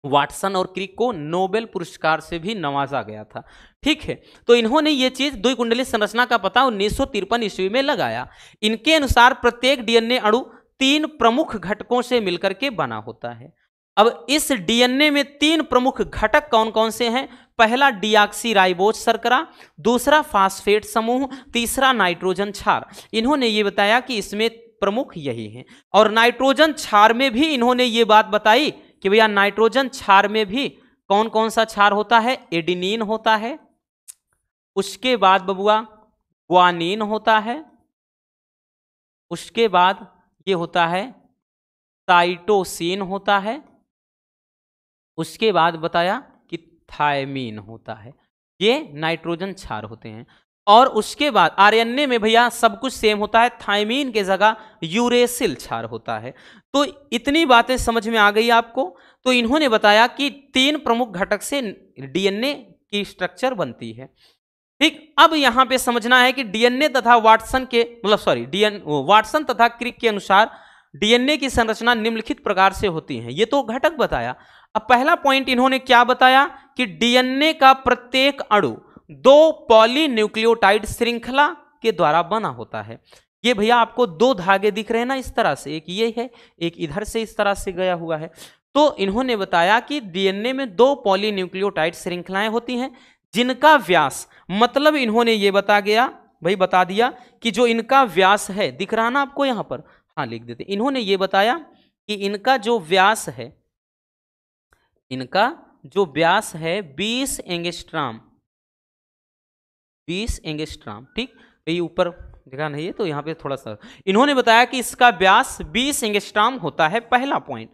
[SPEAKER 1] वाटसन और क्रिक को नोबेल पुरस्कार से भी नवाजा गया था। ठीक है, तो इन्होंने ये चीज द्विकुंडलित संरचना का पता 1953 ईस्वी में लगाया। इनके अनुसार प्रत्येक डीएनए अणु 3 प्रमुख घटकों से मिलकर के बना होता है। अब इस डीएनए में 3 प्रमुख घटक कौन कौन से हैं? पहला डीऑक्सीराइबोज शर्करा, दूसरा फास्फेट समूह, तीसरा नाइट्रोजन क्षार। इन्होंने ये बताया कि इसमें प्रमुख यही हैं। और नाइट्रोजन क्षार में भी इन्होंने ये बात बताई कि भैया नाइट्रोजन क्षार में भी कौन कौन सा क्षार होता है? एडिनिन होता है, उसके बाद बबुआ ग्वानिन होता है, उसके बाद ये होता है साइटोसिन होता है, उसके बाद बताया कि थायमीन होता है। ये नाइट्रोजन क्षार होते हैं। और उसके बाद आरएनए में भैया सब कुछ सेम होता है, थायमीन के जगह यूरेसिल क्षार होता है। तो इतनी बातें समझ में आ गई आपको। तो इन्होंने बताया कि 3 प्रमुख घटक से डीएनए की स्ट्रक्चर बनती है। ठीक, अब यहां पे समझना है कि डीएनए तथा वाटसन तथा क्रिक के अनुसार डीएनए की संरचना निम्नलिखित प्रकार से होती है। ये तो घटक बताया। अब पहला पॉइंट इन्होंने क्या बताया कि डीएनए का प्रत्येक अणु 2 पॉलीन्यूक्लियोटाइड श्रृंखला के द्वारा बना होता है। ये भैया आपको 2 धागे दिख रहे हैं ना इस तरह से, एक ये है, एक इधर से इस तरह से गया हुआ है। तो इन्होंने बताया कि डीएनए में 2 पॉलीन्यूक्लियोटाइड श्रृंखलाएं होती हैं जिनका व्यास, मतलब इन्होंने ये बता दिया कि जो इनका व्यास है, दिख रहा ना आपको यहां पर, हाँ लिख देते। इन्होंने ये बताया कि इनका जो व्यास है 20 एंगस्ट्रॉम, 20 एंगस्ट्रॉम। ठीक, ये ऊपर देखा नहीं है तो यहाँ पे थोड़ा सा इन्होंने बताया कि इसका व्यास 20 एंगस्ट्रॉम होता है, पहला पॉइंट।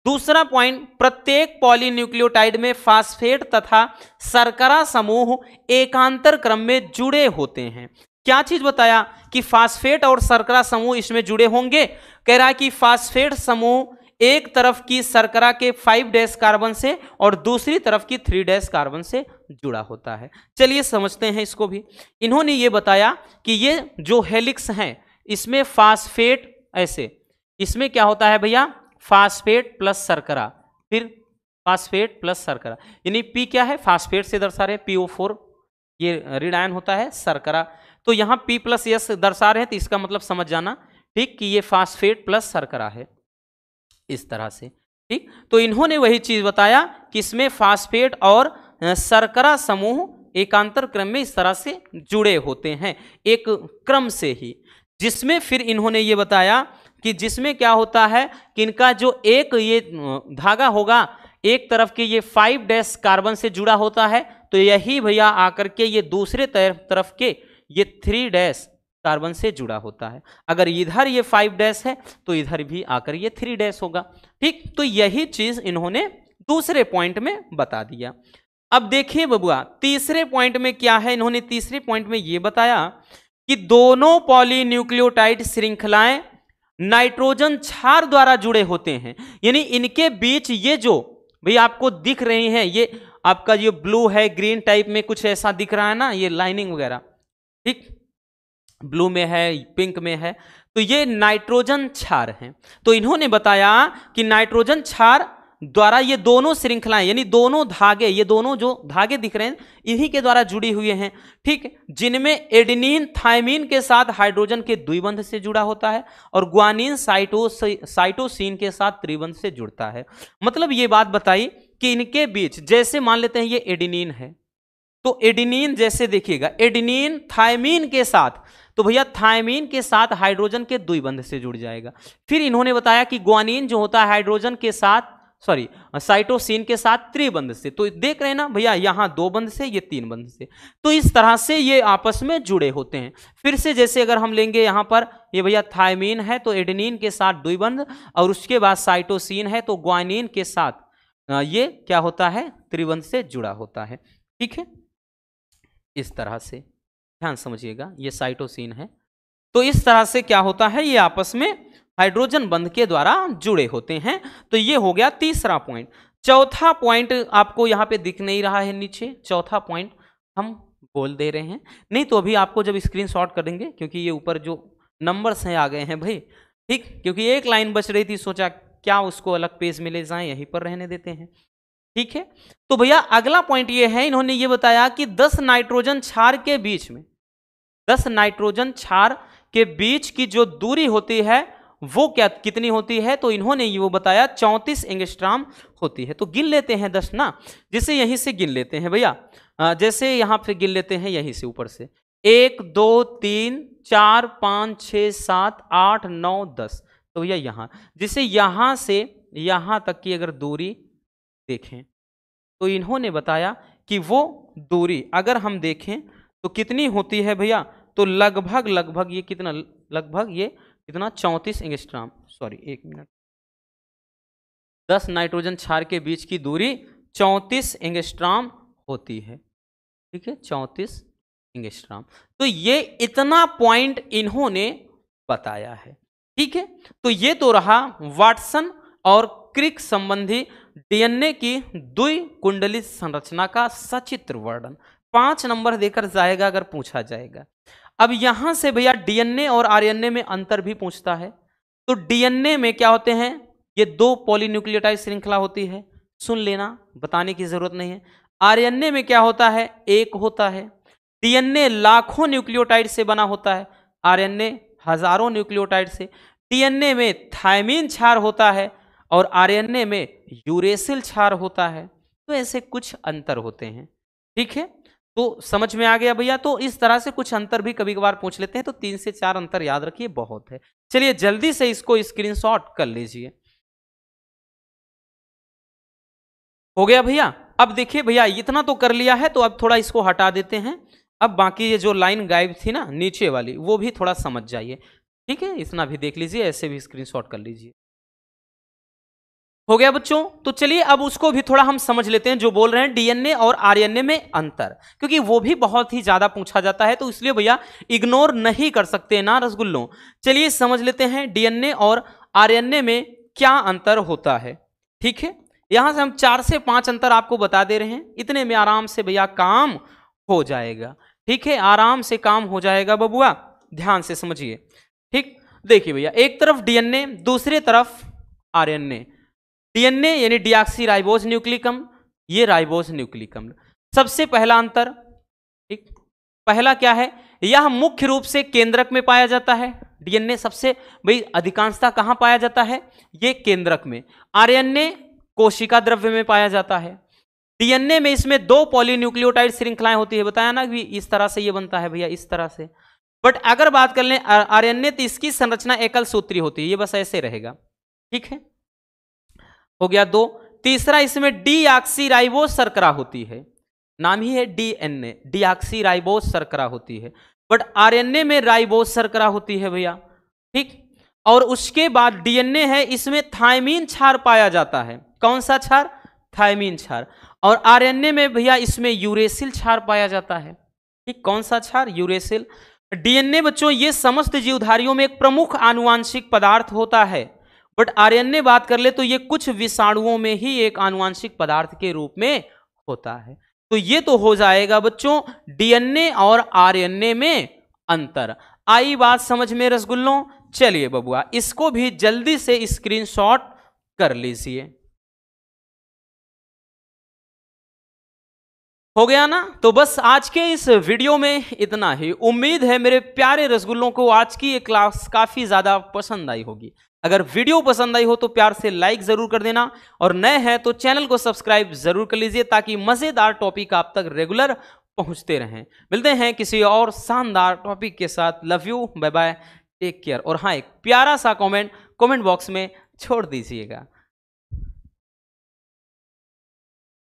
[SPEAKER 1] दूसरा पॉइंट, प्रत्येक पॉलीन्यूक्लियोटाइड में फास्फेट तथा शर्करा समूह एकांतर क्रम में जुड़े होते हैं। क्या चीज बताया कि फास्फेट और शर्करा समूह इसमें जुड़े होंगे। कह रहा है कि फास्फेट समूह एक तरफ की शर्करा के 5' कार्बन से और दूसरी तरफ की 3' कार्बन से जुड़ा होता है। चलिए समझते हैं इसको भी। इन्होंने ये बताया कि ये जो हेलिक्स हैं इसमें फास्फेट, ऐसे इसमें क्या होता है भैया, फास्फेट प्लस शर्करा, फिर फास्फेट प्लस शर्करा, यानी पी क्या है, फास्फेट से दर्शा रहे, PO4 ये ऋण आयन होता है, शर्करा तो यहाँ P प्लस S दर्शा रहे हैं, तो इसका मतलब समझ जाना ठीक कि ये फास्फेट प्लस शर्करा है, इस तरह से। ठीक, तो इन्होंने वही चीज बताया कि इसमें फास्फेट और शर्करा समूह एकांतर क्रम में इस तरह से जुड़े होते हैं, एक क्रम से ही, जिसमें फिर इन्होंने ये बताया कि जिसमें क्या होता है कि इनका जो एक ये धागा होगा एक तरफ के ये 5' कार्बन से जुड़ा होता है, तो यही भैया आकर के ये दूसरे तरफ के ये 3' कार्बन से जुड़ा होता है। अगर इधर ये 5' है तो इधर भी आकर ये 3' होगा। ठीक, तो यही चीज इन्होंने दूसरे पॉइंट में बता दिया। अब देखिए बबुआ तीसरे पॉइंट में क्या है। इन्होंने तीसरे पॉइंट में ये बताया कि दोनों पॉलीन्यूक्लियोटाइड श्रृंखलाएं नाइट्रोजन क्षार द्वारा जुड़े होते हैं, यानी इनके बीच ये जो भैया आपको दिख रही हैं, ये आपका ये ब्लू है, ग्रीन टाइप में कुछ ऐसा दिख रहा है ना, ये लाइनिंग वगैरह, ठीक, ब्लू में है, पिंक में है, तो ये नाइट्रोजन क्षार हैं। तो इन्होंने बताया कि नाइट्रोजन क्षार द्वारा ये दोनों श्रृंखलाएं, यानी दोनों धागे, ये दोनों जो धागे दिख रहे हैं इन्हीं के द्वारा जुड़ी हुई हैं। ठीक, जिनमें एडेनिन थायमीन के साथ हाइड्रोजन के द्विबंध से जुड़ा होता है और ग्वानिन साइटोसिन के साथ त्रिबंध से जुड़ता है। मतलब ये बात बताई कि इनके बीच, जैसे मान लेते हैं ये एडेनिन है, तो एडेनिन जैसे देखिएगा एडेनिन थायमीन के साथ, तो भैया थायमीन के साथ हाइड्रोजन के द्विबंध से जुड़ जाएगा। फिर इन्होंने बताया कि ग्वानिन जो होता है हाइड्रोजन के साथ, सॉरी साइटोसिन के साथ त्रिबंध से, तो देख रहे हैं ना भैया यहाँ 2 बंध से, ये 3 बंध से, तो इस तरह से ये आपस में जुड़े होते हैं। फिर से जैसे अगर हम लेंगे यहाँ पर ये भैया थायमीन है तो एडेनिन के साथ द्विबंध, और उसके बाद साइटोसिन है तो ग्वानिन के साथ ये क्या होता है, त्रिबंध से जुड़ा होता है। ठीक है, इस तरह से ध्यान समझिएगा, ये साइटोसिन है, तो इस तरह से क्या होता है, ये आपस में हाइड्रोजन बंध के द्वारा जुड़े होते हैं। तो ये हो गया तीसरा पॉइंट। चौथा पॉइंट आपको यहाँ पे दिख नहीं रहा है नीचे, चौथा पॉइंट हम बोल दे रहे हैं, नहीं तो अभी आपको जब स्क्रीनशॉट करेंगे, क्योंकि ये ऊपर जो नंबर्स हैं आ गए हैं भाई, ठीक, क्योंकि एक लाइन बच रही थी, सोचा क्या उसको अलग पेज में ले जाएं, यहीं पर रहने देते हैं, ठीक है। तो भैया अगला पॉइंट ये है, इन्होंने ये बताया कि 10 नाइट्रोजन क्षार के बीच में, 10 नाइट्रोजन क्षार के बीच की जो दूरी होती है वो क्या कितनी होती है, तो इन्होंने ये वो बताया 34 एंगस्ट्रॉम होती है। तो गिन लेते हैं 10 ना, जैसे यहीं से गिन लेते हैं भैया, जैसे यहां पे गिन लेते हैं यहीं से ऊपर से, 1 2 3 4 5 6 7 8 9 10। तो भैया यहाँ जैसे यहां से यहां तक की अगर दूरी देखें तो इन्होंने बताया कि वो दूरी अगर हम देखें तो कितनी होती है भैया, तो लगभग ये कितना, लगभग ये कितना 34 एंगस्ट्रॉम, सॉरी 1 मिनट, 10 नाइट्रोजन क्षार के बीच की दूरी 34 एंगस्ट्रॉम होती है, ठीक है, 34 एंगस्ट्रॉम। तो ये इतना पॉइंट इन्होंने बताया है, ठीक है। तो ये तो रहा वाटसन और क्रिक संबंधी डीएनए की द्विकुंडलित संरचना का सचित्र वर्णन। 5 नंबर देकर जाएगा अगर पूछा जाएगा। अब यहां से भैया डीएनए और आरएनए में अंतर भी पूछता है। तो डीएनए में क्या होते हैं, ये 2 पॉलीन्यूक्लियोटाइड श्रृंखला होती है, सुन लेना, बताने की जरूरत नहीं है। आरएनए में क्या होता है, 1 होता है। डीएनए लाखों न्यूक्लियोटाइड से बना होता है, आरएनए हजारों न्यूक्लियोटाइड से। डीएनए में थायमीन क्षार होता है और आरएनए में यूरेसिल क्षार होता है। तो ऐसे कुछ अंतर होते हैं, ठीक है। तो समझ में आ गया भैया। तो इस तरह से कुछ अंतर भी कभी कभार पूछ लेते हैं, तो 3 से 4 अंतर याद रखिए, बहुत है। चलिए जल्दी से इसको स्क्रीनशॉट कर लीजिए। हो गया भैया। अब देखिए भैया इतना तो कर लिया है, तो अब थोड़ा इसको हटा देते हैं। अब बाकी ये जो लाइन गायब थी ना नीचे वाली, वो भी थोड़ा समझ जाइए, ठीक है। इतना भी देख लीजिए, ऐसे भी स्क्रीनशॉट कर लीजिए। हो गया बच्चों। तो चलिए अब उसको भी थोड़ा हम समझ लेते हैं, जो बोल रहे हैं डीएनए और आरएनए में अंतर, क्योंकि वो भी बहुत ही ज्यादा पूछा जाता है, तो इसलिए भैया इग्नोर नहीं कर सकते ना रसगुल्लों। चलिए समझ लेते हैं डीएनए और आरएनए में क्या अंतर होता है, ठीक है। यहां से हम 4 से 5 अंतर आपको बता दे रहे हैं, इतने में आराम से भैया काम हो जाएगा, ठीक है, आराम से काम हो जाएगा बबुआ, ध्यान से समझिए, ठीक। देखिए भैया, एक तरफ डीएनए, दूसरी तरफ आरएनए। डीएनए यानी डीऑक्सी राइबोज न्यूक्लिक अम्ल, ये राइबोज न्यूक्लिक अम्ल। सबसे पहला अंतर, ठीक, पहला क्या है, यह मुख्य रूप से केंद्रक में पाया जाता है। डीएनए सबसे भाई अधिकांशतः कहां पाया जाता है, ये केंद्रक में। आरएनए कोशिका द्रव्य में पाया जाता है। डीएनए में इसमें 2 पॉलीन्यूक्लियोटाइड श्रृंखलाएं होती है, बताया ना कि इस तरह से ये बनता है भैया, इस तरह से। बट अगर बात कर लें आरएनए, तो इसकी संरचना एकल सूत्री होती है, ये बस ऐसे रहेगा, ठीक है। हो गया 2। तीसरा, इसमें डीऑक्सीराइबोज शर्करा होती है, नाम ही है डीएनए, डीऑक्सीराइबोज शर्करा होती है। बट आरएनए में राइबोज शर्करा होती है भैया, ठीक। और उसके बाद डीएनए है, इसमें थायमीन क्षार पाया जाता है। कौन सा क्षार, थायमीन क्षार। और आरएनए में भैया इसमें यूरेसिल क्षार पाया जाता है, ठीक। कौन सा क्षार, यूरेसिल। डीएनए बच्चों ये समस्त जीवधारियों में एक प्रमुख आनुवांशिक पदार्थ होता है। बट आरएनए बात कर ले तो ये कुछ विषाणुओं में ही एक आनुवांशिक पदार्थ के रूप में होता है। तो ये तो हो जाएगा बच्चों डीएनए और आरएनए में अंतर। आई बात समझ में रसगुल्लों। चलिए बबुआ इसको भी जल्दी से स्क्रीनशॉट कर लीजिए। हो गया ना। तो बस आज के इस वीडियो में इतना ही। उम्मीद है मेरे प्यारे रसगुल्लों को आज की ये क्लास काफी ज्यादा पसंद आई होगी। अगर वीडियो पसंद आई हो तो प्यार से लाइक जरूर कर देना, और नए हैं तो चैनल को सब्सक्राइब जरूर कर लीजिए, ताकि मजेदार टॉपिक आप तक रेगुलर पहुंचते रहें। मिलते हैं किसी और शानदार टॉपिक के साथ। Love you, bye bye, take care. और हाँ, एक प्यारा सा कमेंट बॉक्स में छोड़ दीजिएगा।